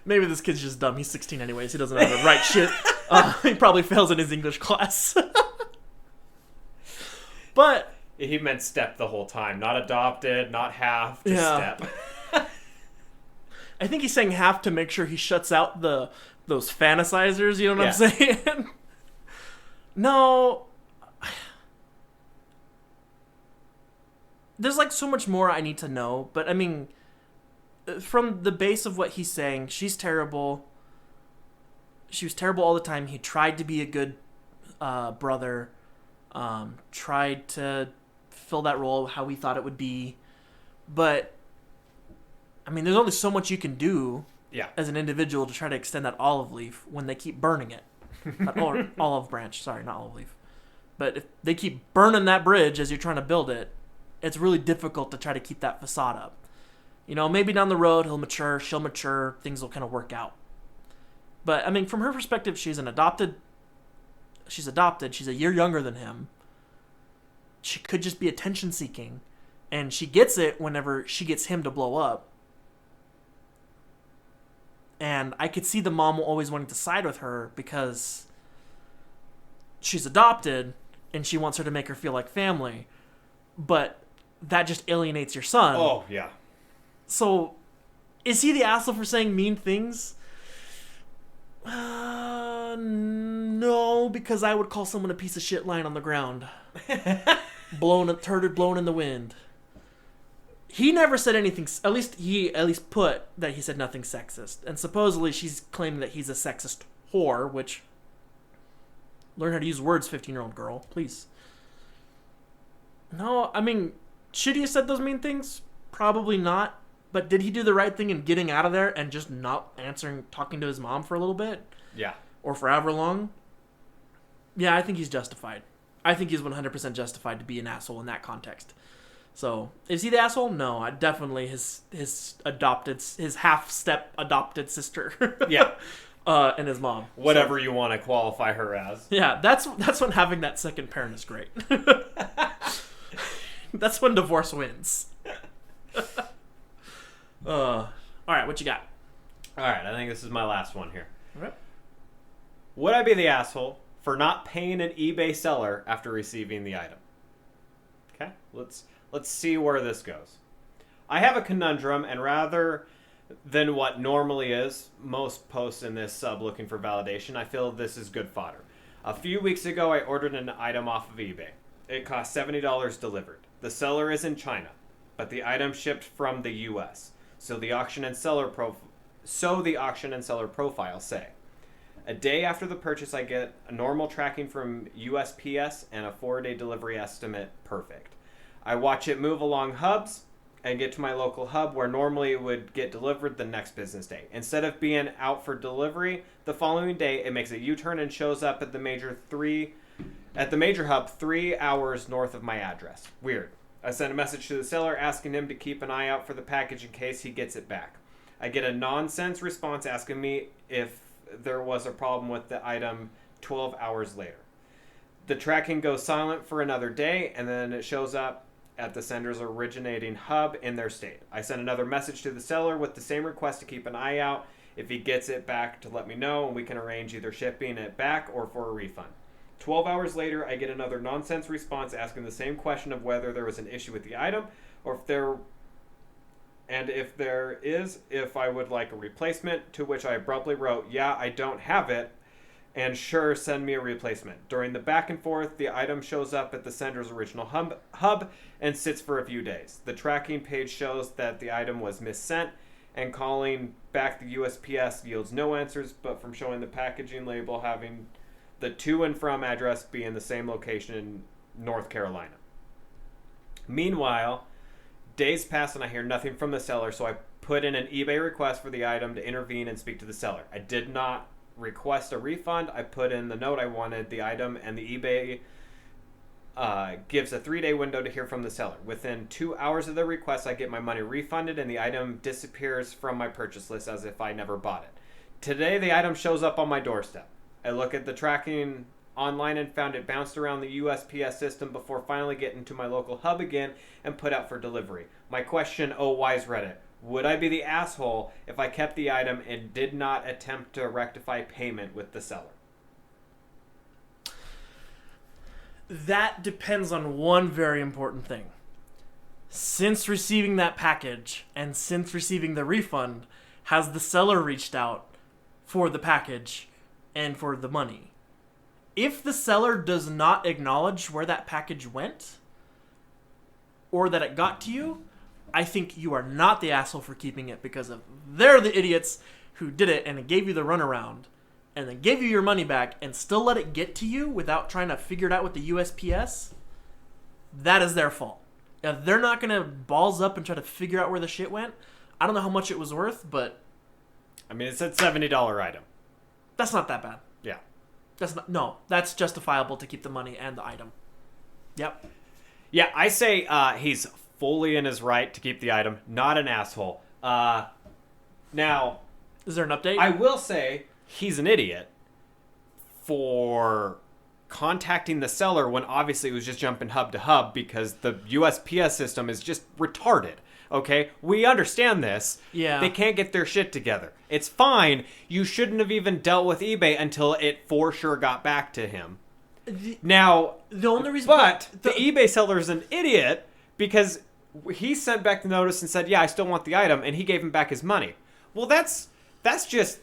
Speaker 3: Maybe this kid's just dumb. He's 16 anyways. He doesn't know how to write shit. He probably fails in his English class. But...
Speaker 2: He meant step the whole time. Not adopted, not half, just step.
Speaker 3: I think he's saying half to make sure he shuts out those fantasizers, you know what I'm saying? No. There's so much more I need to know, but I mean, from the base of what he's saying, she's terrible. She was terrible all the time. He tried to be a good brother. tried to fill that role how we thought it would be. But, I mean, there's only so much you can do as an individual to try to extend that olive leaf when they keep burning it. Or olive branch, sorry, not olive leaf. But if they keep burning that bridge as you're trying to build it, it's really difficult to try to keep that facade up. You know, maybe down the road he'll mature, she'll mature, things will kind of work out. But, I mean, from her perspective, she's adopted, she's a year younger than him. She could just be attention seeking. And she gets it whenever she gets him to blow up. And I could see the mom always wanting to side with her because she's adopted and she wants her to make her feel like family. But that just alienates your son.
Speaker 2: Oh, yeah.
Speaker 3: So, is he the asshole for saying mean things? No, because I would call someone a piece of shit lying on the ground. Turd blown in the wind. He never said anything, at least put that he said nothing sexist. And supposedly she's claiming that he's a sexist whore, which, learn how to use words, 15-year-old girl, please. No, I mean, should he have said those mean things? Probably not. But did he do the right thing in getting out of there and just not talking to his mom for a little bit?
Speaker 2: Yeah.
Speaker 3: Or for however long? Yeah, I think he's justified. I think he's 100% justified to be an asshole in that context. So, is he the asshole? No, I definitely his half-step adopted sister.
Speaker 2: Yeah.
Speaker 3: And his mom.
Speaker 2: Whatever you want to qualify her as.
Speaker 3: Yeah, that's when having that second parent is great. That's when divorce wins. All right, what you got?
Speaker 2: All right, I think this is my last one here.
Speaker 3: All right.
Speaker 2: Would I be the asshole for not paying an eBay seller after receiving the item? Okay, let's see where this goes. I have a conundrum, and rather than what normally is most posts in this sub looking for validation, I feel this is good fodder. A few weeks ago, I ordered an item off of eBay. It cost $70 delivered. The seller is in China, but the item shipped from the U.S. So the auction and seller profile say. A day after the purchase, I get a normal tracking from USPS and a 4-day delivery estimate perfect. I watch it move along hubs and get to my local hub where normally it would get delivered the next business day. Instead of being out for delivery the following day, it makes a U-turn and shows up at the major hub 3 hours north of my address. Weird. I sent a message to the seller asking him to keep an eye out for the package in case he gets it back. I get a nonsense response asking me if there was a problem with the item 12 hours later. The tracking goes silent for another day, and then it shows up at the sender's originating hub in their state. I sent another message to the seller with the same request to keep an eye out if he gets it back to let me know, and we can arrange either shipping it back or for a refund. 12 hours later, I get another nonsense response asking the same question of whether there was an issue with the item, or if there is, if I would like a replacement, to which I abruptly wrote, yeah, I don't have it, and sure, send me a replacement. During the back and forth, the item shows up at the sender's original hub and sits for a few days. The tracking page shows that the item was missent, and calling back the USPS yields no answers, but from showing the packaging label having the to and from address be in the same location in North Carolina. Meanwhile, days pass and I hear nothing from the seller, so I put in an eBay request for the item to intervene and speak to the seller. I did not request a refund. I put in the note I wanted the item, and the eBay gives a 3-day window to hear from the seller. Within 2 hours of the request, I get my money refunded, and the item disappears from my purchase list as if I never bought it. Today, the item shows up on my doorstep. I look at the tracking online and found it bounced around the USPS system before finally getting to my local hub again and put out for delivery. My question, oh wise Reddit, would I be the asshole if I kept the item and did not attempt to rectify payment with the seller?
Speaker 3: That depends on one very important thing. Since receiving that package and since receiving the refund, has the seller reached out for the package and for the money? If the seller does not acknowledge where that package went or that it got to you, I think you are not the asshole for keeping it because of they're the idiots who did it and gave you the runaround and then give you your money back and still let it get to you without trying to figure it out with the USPS, that is their fault. If they're not going to balls up and try to figure out where the shit went, I don't know how much it was worth, but...
Speaker 2: I mean, it's a $70 item.
Speaker 3: That's not that bad.
Speaker 2: Yeah.
Speaker 3: That's justifiable to keep the money and the item. Yep.
Speaker 2: Yeah, I say he's fully in his right to keep the item, not an asshole. Now...
Speaker 3: Is there an update?
Speaker 2: I will say he's an idiot for contacting the seller when obviously it was just jumping hub to hub because the USPS system is just retarded. Okay? We understand this.
Speaker 3: Yeah.
Speaker 2: They can't get their shit together. It's fine. You shouldn't have even dealt with eBay until it for sure got back to him. Now,
Speaker 3: the only reason...
Speaker 2: But the eBay seller is an idiot because he sent back the notice and said, yeah, I still want the item, and he gave him back his money. Well, that's just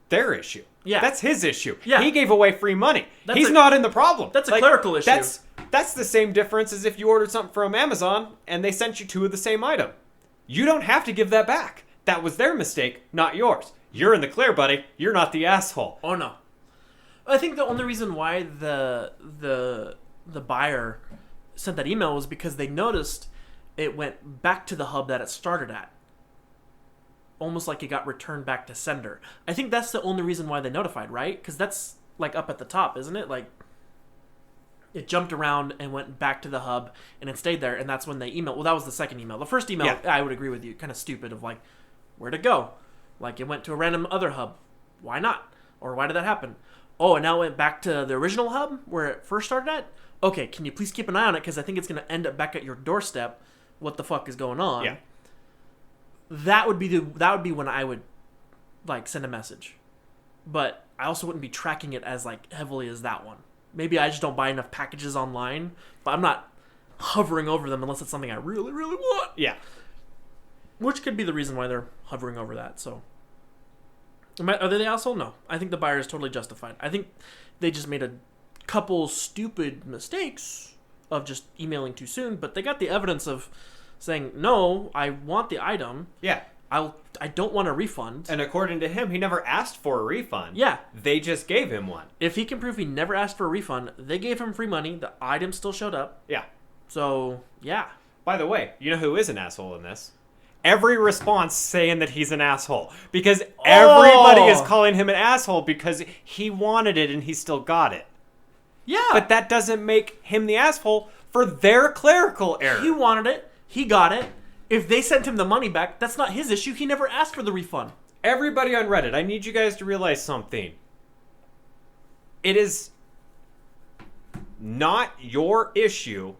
Speaker 2: their issue.
Speaker 3: Yeah.
Speaker 2: That's his issue.
Speaker 3: Yeah.
Speaker 2: He gave away free money.
Speaker 3: That's
Speaker 2: He's not in the problem.
Speaker 3: That's a clerical issue.
Speaker 2: That's the same difference as if you ordered something from Amazon and they sent you two of the same item. You don't have to give that back. That was their mistake, not yours. You're in the clear, buddy. You're not the asshole.
Speaker 3: Oh, no. I think the only reason why the buyer sent that email was because they noticed it went back to the hub that it started at. Almost like it got returned back to sender. I think that's the only reason why they notified, right? Because that's like up at the top, isn't it? Like it jumped around and went back to the hub and it stayed there, and that's when they emailed. Well, that was the second email. The first email,
Speaker 2: Yeah.
Speaker 3: I would agree with you, kind of stupid of like, where'd it go? Like it went to a random other hub. Why not? Or why did that happen? Oh, and now it went back to the original hub where it first started at? Okay, can you please keep an eye on it? Because I think it's going to end up back at your doorstep. What the fuck is going on?
Speaker 2: Yeah.
Speaker 3: That would be when I would like send a message. But I also wouldn't be tracking it as like heavily as that one. Maybe I just don't buy enough packages online, but I'm not hovering over them unless it's something I really, really want.
Speaker 2: Yeah.
Speaker 3: Which could be the reason why they're hovering over that, so... Are they the asshole? No. I think the buyer is totally justified. I think they just made a couple stupid mistakes of just emailing too soon, but they got the evidence of saying, no, I want the item.
Speaker 2: Yeah.
Speaker 3: I don't want a refund.
Speaker 2: And according to him, he never asked for a refund.
Speaker 3: Yeah.
Speaker 2: They just gave him one.
Speaker 3: If he can prove he never asked for a refund, they gave him free money, the item still showed up.
Speaker 2: Yeah.
Speaker 3: So, yeah.
Speaker 2: By the way, you know who is an asshole in this? Every response saying that he's an asshole. Because everybody is calling him an asshole because he wanted it and he still got it.
Speaker 3: Yeah.
Speaker 2: But that doesn't make him the asshole for their clerical error.
Speaker 3: He wanted it. He got it. If they sent him the money back, that's not his issue. He never asked for the refund.
Speaker 2: Everybody on Reddit, I need you guys to realize something. It is not your issue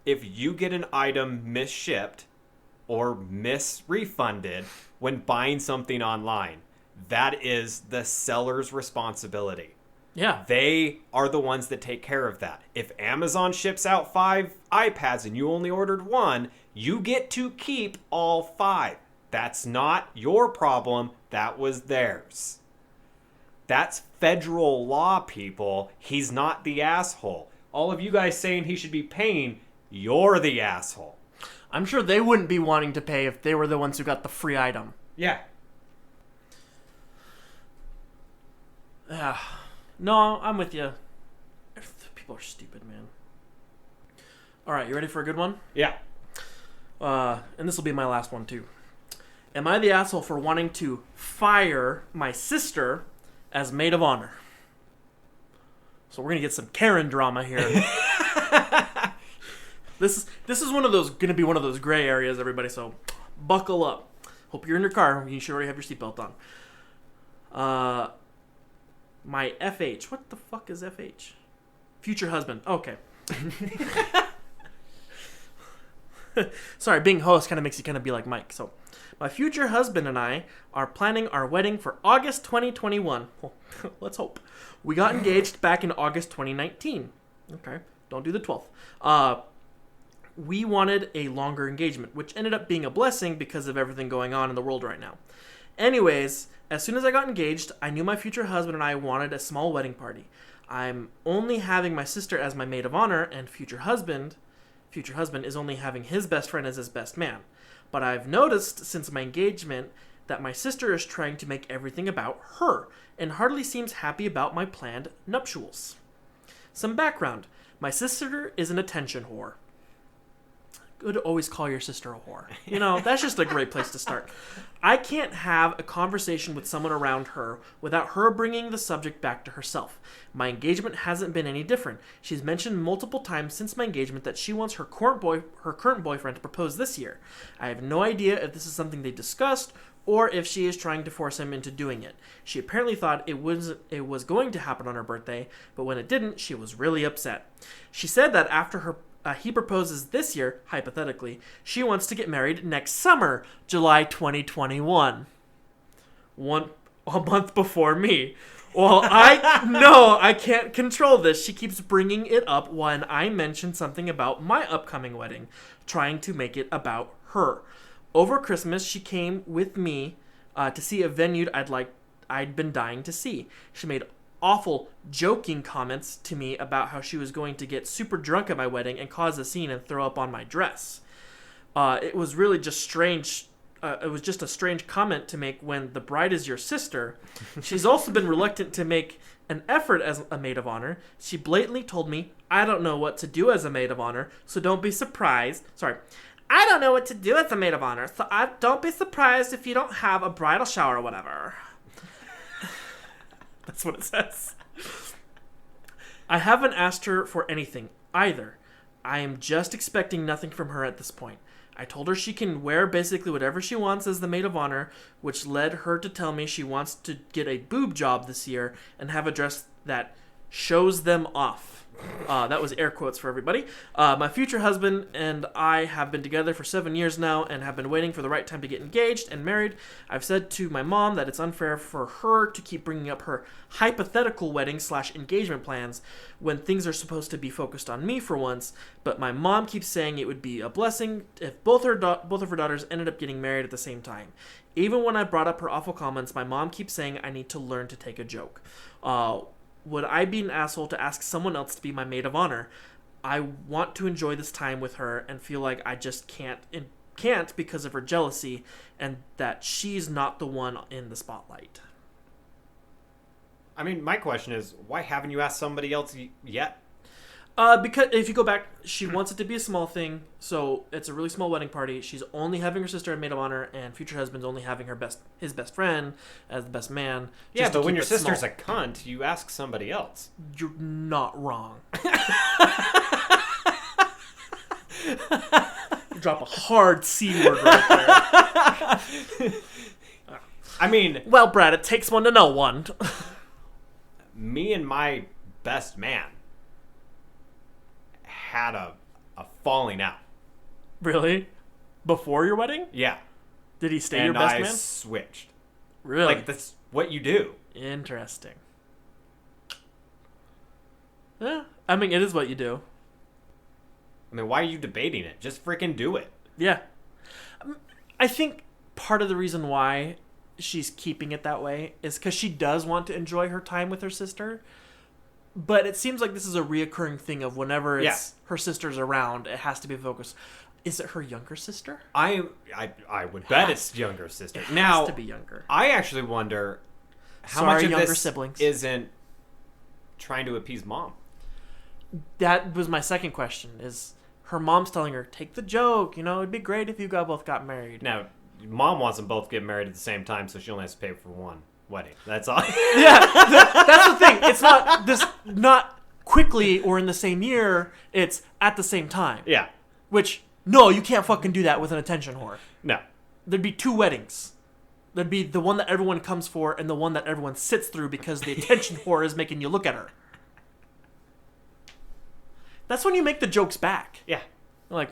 Speaker 2: if you get an item misshipped or misrefunded when buying something online. That is the seller's responsibility.
Speaker 3: Yeah.
Speaker 2: They are the ones that take care of that. If Amazon ships out 5 iPads and you only ordered 1, you get to keep all 5. That's not your problem. That was theirs. That's federal law, people. He's not the asshole. All of you guys saying he should be paying, you're the asshole.
Speaker 3: I'm sure they wouldn't be wanting to pay if they were the ones who got the free item.
Speaker 2: Yeah.
Speaker 3: Yeah. No, I'm with you. People are stupid, man. All right, you ready for a good one?
Speaker 2: Yeah.
Speaker 3: And this will be my last one, too. Am I the asshole for wanting to fire my sister as maid of honor? So we're going to get some Karen drama here. This is going to be one of those gray areas, everybody, so buckle up. Hope you're in your car. You should already have your seatbelt on. My FH. What the fuck is FH? Future husband. Okay. Sorry, being host kind of makes you kind of be like Mike. So, my future husband and I are planning our wedding for August 2021. Well, let's hope. We got engaged back in August 2019. Okay, don't do the 12th. We wanted a longer engagement, which ended up being a blessing because of everything going on in the world right now. Anyways, as soon as I got engaged, I knew my future husband and I wanted a small wedding party. I'm only having my sister as my maid of honor, and future husband is only having his best friend as his best man. But I've noticed since my engagement that my sister is trying to make everything about her and hardly seems happy about my planned nuptials. Some background. My sister is an attention whore. Good to always call your sister a whore. You know, that's just a great place to start. I can't have a conversation with someone around her without her bringing the subject back to herself. My engagement hasn't been any different. She's mentioned multiple times since my engagement that she wants her current boyfriend to propose this year. I have no idea if this is something they discussed or if she is trying to force him into doing it. She apparently thought it was going to happen on her birthday, but when it didn't, she was really upset. She said that after he proposes this year, hypothetically, she wants to get married next summer, July 2021. A month before me. Well, I know I can't control this. She keeps bringing it up when I mention something about my upcoming wedding, trying to make it about her. Over Christmas, she came with me to see a venue I'd been dying to see. She made awful joking comments to me about how she was going to get super drunk at my wedding and cause a scene and throw up on my dress. It was really just strange. It was just a strange comment to make when the bride is your sister. She's also been reluctant to make an effort as a maid of honor. She blatantly told me, I don't know what to do as a maid of honor, so don't be surprised. I don't know what to do as a maid of honor, so don't be surprised if you don't have a bridal shower or whatever. That's what it says. I haven't asked her for anything either. I am just expecting nothing from her at this point. I told her she can wear basically whatever she wants as the maid of honor, which led her to tell me she wants to get a boob job this year and have a dress that shows them off. That was air quotes for everybody. My future husband and I have been together for 7 years now and have been waiting for the right time to get engaged and married. I've said to my mom that it's unfair for her to keep bringing up her hypothetical wedding/engagement plans when things are supposed to be focused on me for once, but my mom keeps saying it would be a blessing if both of her daughters ended up getting married at the same time. Even when I brought up her awful comments, my mom keeps saying I need to learn to take a joke. Would I be an asshole to ask someone else to be my maid of honor? I want to enjoy this time with her and feel like I just can't because of her jealousy and that she's not the one in the spotlight.
Speaker 2: I mean, my question is, why haven't you asked somebody else yet?
Speaker 3: Because if you go back, she wants it to be a small thing, so it's a really small wedding party. She's only having her sister as maid of honor, and future husband's only having his best friend as the best man.
Speaker 2: Yeah, but when your sister's a cunt, you ask somebody else.
Speaker 3: You're not wrong. You drop a hard C word right there.
Speaker 2: I mean...
Speaker 3: Well, Brad, it takes one to know one.
Speaker 2: Me and my best man had a falling out.
Speaker 3: Really? Before your wedding?
Speaker 2: Yeah.
Speaker 3: Did he stay your best man?
Speaker 2: And I switched.
Speaker 3: Really?
Speaker 2: Like, that's what you do.
Speaker 3: Interesting. Yeah, I mean, it is what you do.
Speaker 2: I mean, why are you debating it? Just freaking do it.
Speaker 3: Yeah. I think part of the reason why she's keeping it that way is because she does want to enjoy her time with her sister. But it seems like this is a reoccurring thing of whenever it's her sister's around, it has to be focused. Is it her younger sister?
Speaker 2: I would bet it's younger sister.
Speaker 3: It
Speaker 2: now,
Speaker 3: has to be younger.
Speaker 2: I actually wonder how
Speaker 3: Sorry,
Speaker 2: much of
Speaker 3: younger
Speaker 2: this
Speaker 3: siblings.
Speaker 2: isn't trying to appease mom.
Speaker 3: That was my second question, is her mom's telling her, take the joke, it'd be great if you both got married.
Speaker 2: Now, mom wants them both to get married at the same time, so she only has to pay for one wedding. That's all.
Speaker 3: Yeah, that's the thing. It's not quickly or in the same year. It's at the same time.
Speaker 2: Yeah.
Speaker 3: Which, no, you can't fucking do that with an attention whore.
Speaker 2: No.
Speaker 3: There'd be two weddings. There'd be the one that everyone comes for and the one that everyone sits through because the attention whore is making you look at her. That's when you make the jokes back.
Speaker 2: Yeah.
Speaker 3: Like,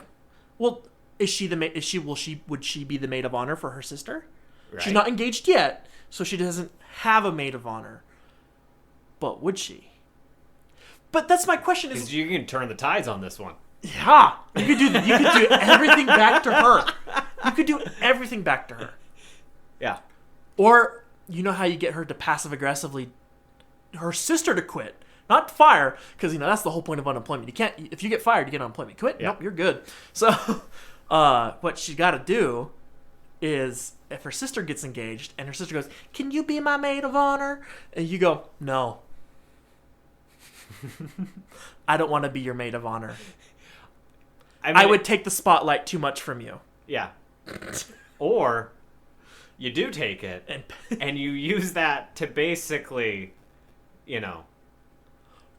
Speaker 3: well, would she be the maid of honor for her sister?
Speaker 2: Right.
Speaker 3: She's not engaged yet, so she doesn't have a maid of honor. But would she? But that's my question. Is
Speaker 2: you can turn the tides on this one.
Speaker 3: Yeah, you could do everything back to her. You could do everything back to her.
Speaker 2: Yeah.
Speaker 3: Or you know how you get her to passive aggressively, her sister to quit, not fire, because that's the whole point of unemployment. You can't, if you get fired, you get unemployment. Quit?
Speaker 2: Yeah.
Speaker 3: Nope, you're good. So, what she got to do is if her sister gets engaged and her sister goes, "Can you be my maid of honor?" And you go, "No." I don't want to be your maid of honor. I would take the spotlight too much from you.
Speaker 2: Yeah. Or you do take it and you use that to basically,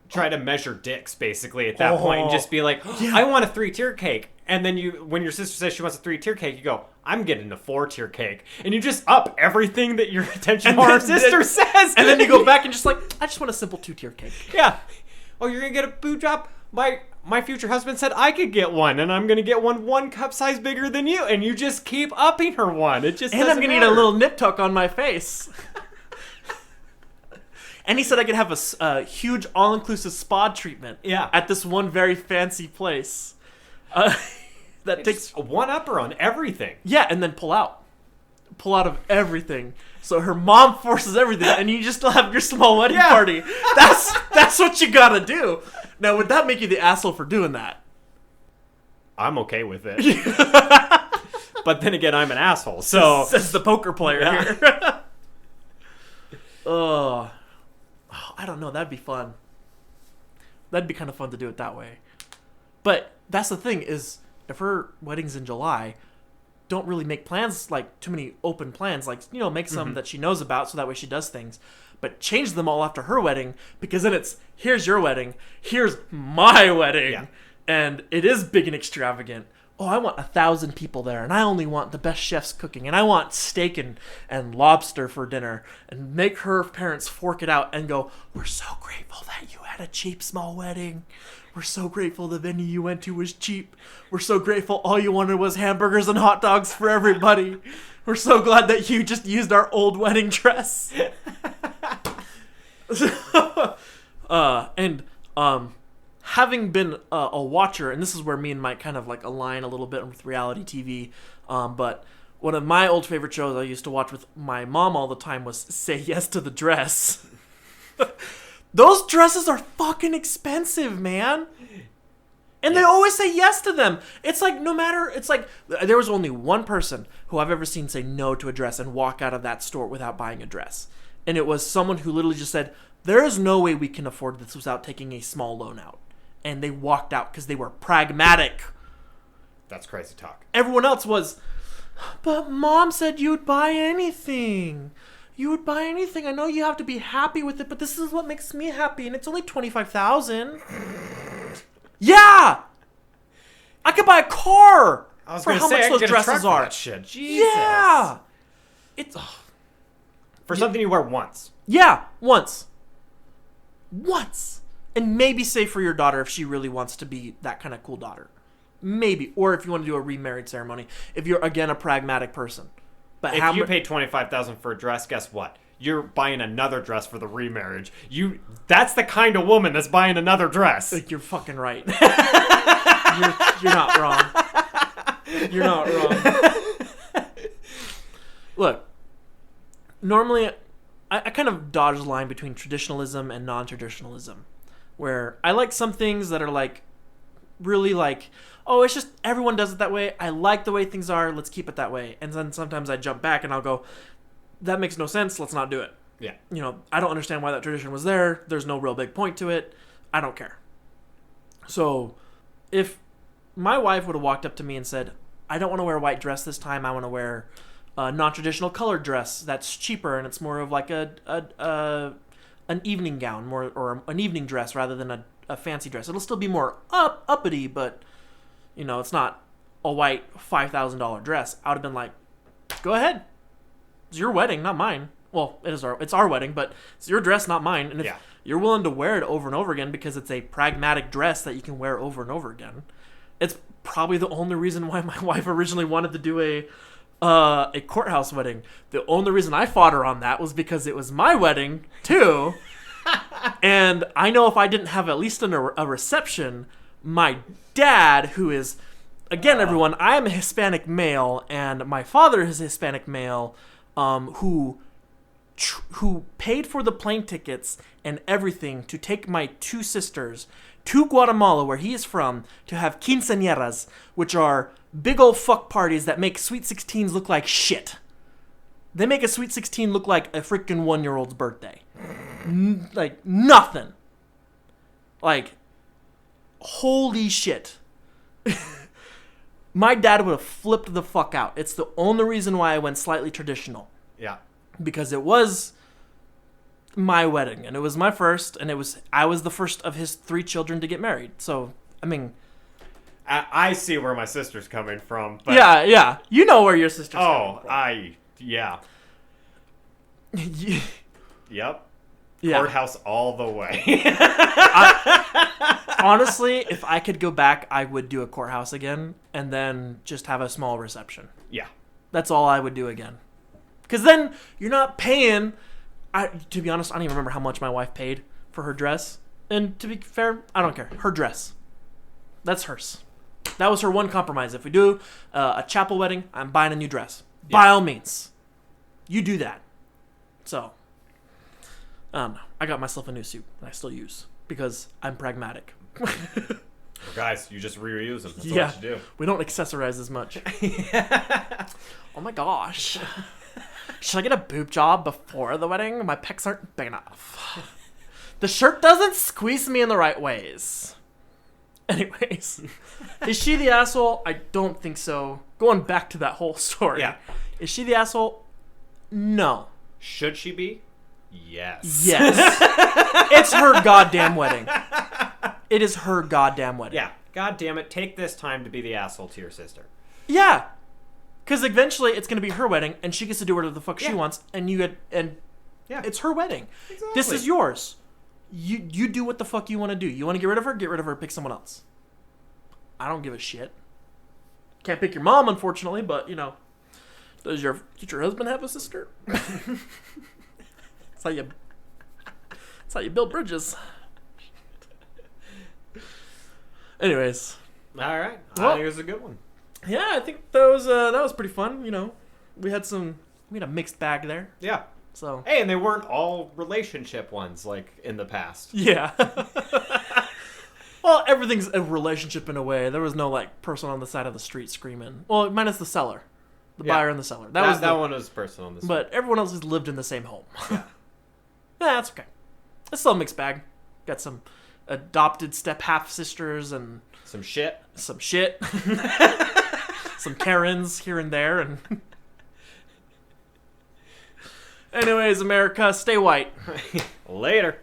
Speaker 2: try to measure dicks basically at that point and just be like, I want a 3-tier cake. And then when your sister says she wants a 3-tier cake, you go, I'm getting a 4-tier cake. And you just up everything that your attention our sister says.
Speaker 3: And then you go back and just like, I just want a simple 2-tier cake.
Speaker 2: Yeah. Oh, you're going to get a boob job? My future husband said I could get one, and I'm going to get one cup size bigger than you. And you just keep upping her one. It just doesn't
Speaker 3: I'm going to get a little nip tuck on my face. And he said I could have a huge all-inclusive spa treatment at this one very fancy place. That takes
Speaker 2: a one-upper on everything.
Speaker 3: Yeah, and then pull out of everything. So her mom forces everything, and you just still have your small wedding party. That's what you gotta do. Now, would that make you the asshole for doing that?
Speaker 2: I'm okay with it. But then again, I'm an asshole. So
Speaker 3: says the poker player here. Oh, I don't know. That'd be fun. That'd be kind of fun to do it that way. But that's the thing is, if her wedding's in July, don't really make plans, like too many open plans. Like, make some that she knows about so that way she does things. But change them all after her wedding, because then it's, here's your wedding, here's my wedding.
Speaker 2: Yeah.
Speaker 3: And it is big and extravagant. Oh, I want 1,000 people there, and I only want the best chefs cooking, and I want steak and lobster for dinner, and make her parents fork it out and go, we're so grateful that you had a cheap small wedding. We're so grateful the venue you went to was cheap. We're so grateful all you wanted was hamburgers and hot dogs for everybody. We're so glad that you just used our old wedding dress. Having been a watcher, and this is where me and Mike kind of like align a little bit with reality TV, but one of my old favorite shows I used to watch with my mom all the time was Say Yes to the Dress. Those dresses are fucking expensive, man. And they always say yes to them. It's like there was only one person who I've ever seen say no to a dress and walk out of that store without buying a dress. And it was someone who literally just said, there is no way we can afford this without taking a small loan out. And they walked out because they were pragmatic.
Speaker 2: That's crazy talk.
Speaker 3: Everyone else was, but mom said you'd buy anything. You would buy anything. I know you have to be happy with it, but this is what makes me happy, and it's only $25,000. Yeah, I could buy a car.
Speaker 2: I was
Speaker 3: for
Speaker 2: going to
Speaker 3: how
Speaker 2: say
Speaker 3: much
Speaker 2: I
Speaker 3: those
Speaker 2: could get
Speaker 3: dresses
Speaker 2: a truck
Speaker 3: are.
Speaker 2: for that shit. Jesus.
Speaker 3: Yeah, it's
Speaker 2: for something you wear once.
Speaker 3: Yeah, once, and maybe say for your daughter if she really wants to be that kind of cool daughter, maybe, or if you want to do a remarriage ceremony. If you're again a pragmatic person. But
Speaker 2: if you pay $25,000 for a dress, guess what? You're buying another dress for the remarriage. That's the kind of woman that's buying another dress.
Speaker 3: You're fucking right. you're not wrong. You're not wrong. Look, normally I kind of dodge the line between traditionalism and non-traditionalism, where I like some things that are like really like, oh, it's just everyone does it that way. I like the way things are. Let's keep it that way. And then sometimes I jump back and I'll go, that makes no sense. Let's not do it.
Speaker 2: Yeah.
Speaker 3: I don't understand why that tradition was there. There's no real big point to it. I don't care. So if my wife would have walked up to me and said, I don't want to wear a white dress this time. I want to wear a non-traditional colored dress that's cheaper and it's more of like an evening gown or an evening dress rather than a fancy dress. It'll still be more uppity, but it's not a white $5,000 dress. I would have been like, go ahead. It's your wedding, not mine. Well, it's our wedding, but it's your dress, not mine. And if you're willing to wear it over and over again because it's a pragmatic dress that you can wear over and over again, it's probably the only reason why my wife originally wanted to do a courthouse wedding. The only reason I fought her on that was because it was my wedding too. And I know if I didn't have at least a reception, my dad, who is, again, everyone, I am a Hispanic male, and my father is a Hispanic male, who who paid for the plane tickets and everything to take my two sisters to Guatemala, where he is from, to have quinceañeras, which are big old fuck parties that make Sweet 16s look like shit. They make a Sweet 16 look like a freaking 1-year-old's birthday. Like, nothing. Like, holy shit. My dad would have flipped the fuck out. It's the only reason why I went slightly traditional.
Speaker 2: Yeah.
Speaker 3: Because it was my wedding, and it was my first, and I was the first of his 3 children to get married. So, I mean...
Speaker 2: I see where my sister's coming from. But
Speaker 3: Yeah. You know where your sister's coming from.
Speaker 2: Yeah.
Speaker 3: Yeah.
Speaker 2: Yep.
Speaker 3: Yeah.
Speaker 2: Courthouse all the way.
Speaker 3: Honestly, if I could go back, I would do a courthouse again, and then just have a small reception.
Speaker 2: Yeah.
Speaker 3: That's all I would do again. Because then you're not paying... to be honest, I don't even remember how much my wife paid for her dress. And to be fair, I don't care. Her dress. That's hers. That was her one compromise. If we do a chapel wedding, I'm buying a new dress. Yeah. By all means. You do that. So, I don't know. I got myself a new suit that I still use because I'm pragmatic.
Speaker 2: Guys, you just reuse them. That's
Speaker 3: Yeah.
Speaker 2: what you do.
Speaker 3: We don't accessorize as much. Oh my gosh. Should I get a boob job before the wedding? My pecs aren't big enough. The shirt doesn't squeeze me in the right ways. Anyways, is she the asshole? I don't think so. Going back to that whole story.
Speaker 2: Yeah.
Speaker 3: Is she the asshole? No.
Speaker 2: Should she be? Yes.
Speaker 3: Yes. It's her goddamn wedding. It is her goddamn wedding.
Speaker 2: Yeah. God damn it. Take this time to be the asshole to your sister.
Speaker 3: Yeah. Because eventually it's going to be her wedding, and she gets to do whatever the fuck she wants, and it's her wedding.
Speaker 2: Exactly.
Speaker 3: This is yours. You do what the fuck you want to do. You want to get rid of her, pick someone else. I don't give a shit. Can't pick your mom, unfortunately, but, does your future husband have a sister? That's how you build bridges. Anyways.
Speaker 2: All right.
Speaker 3: Well,
Speaker 2: I think it was a good one.
Speaker 3: Yeah, I think that was pretty fun. We had a mixed bag there.
Speaker 2: Yeah.
Speaker 3: So
Speaker 2: hey, and they weren't all relationship ones like in the past.
Speaker 3: Yeah. Well, everything's a relationship in a way. There was no person on the side of the street screaming. Well, minus the seller, the buyer and the seller. That
Speaker 2: one was person on the street.
Speaker 3: But everyone else has lived in the same home.
Speaker 2: Yeah.
Speaker 3: Yeah, that's okay. It's still a mixed bag. Got some adopted step half sisters and
Speaker 2: some shit.
Speaker 3: Some Karens here and there, and anyways, America, stay white.
Speaker 2: Later.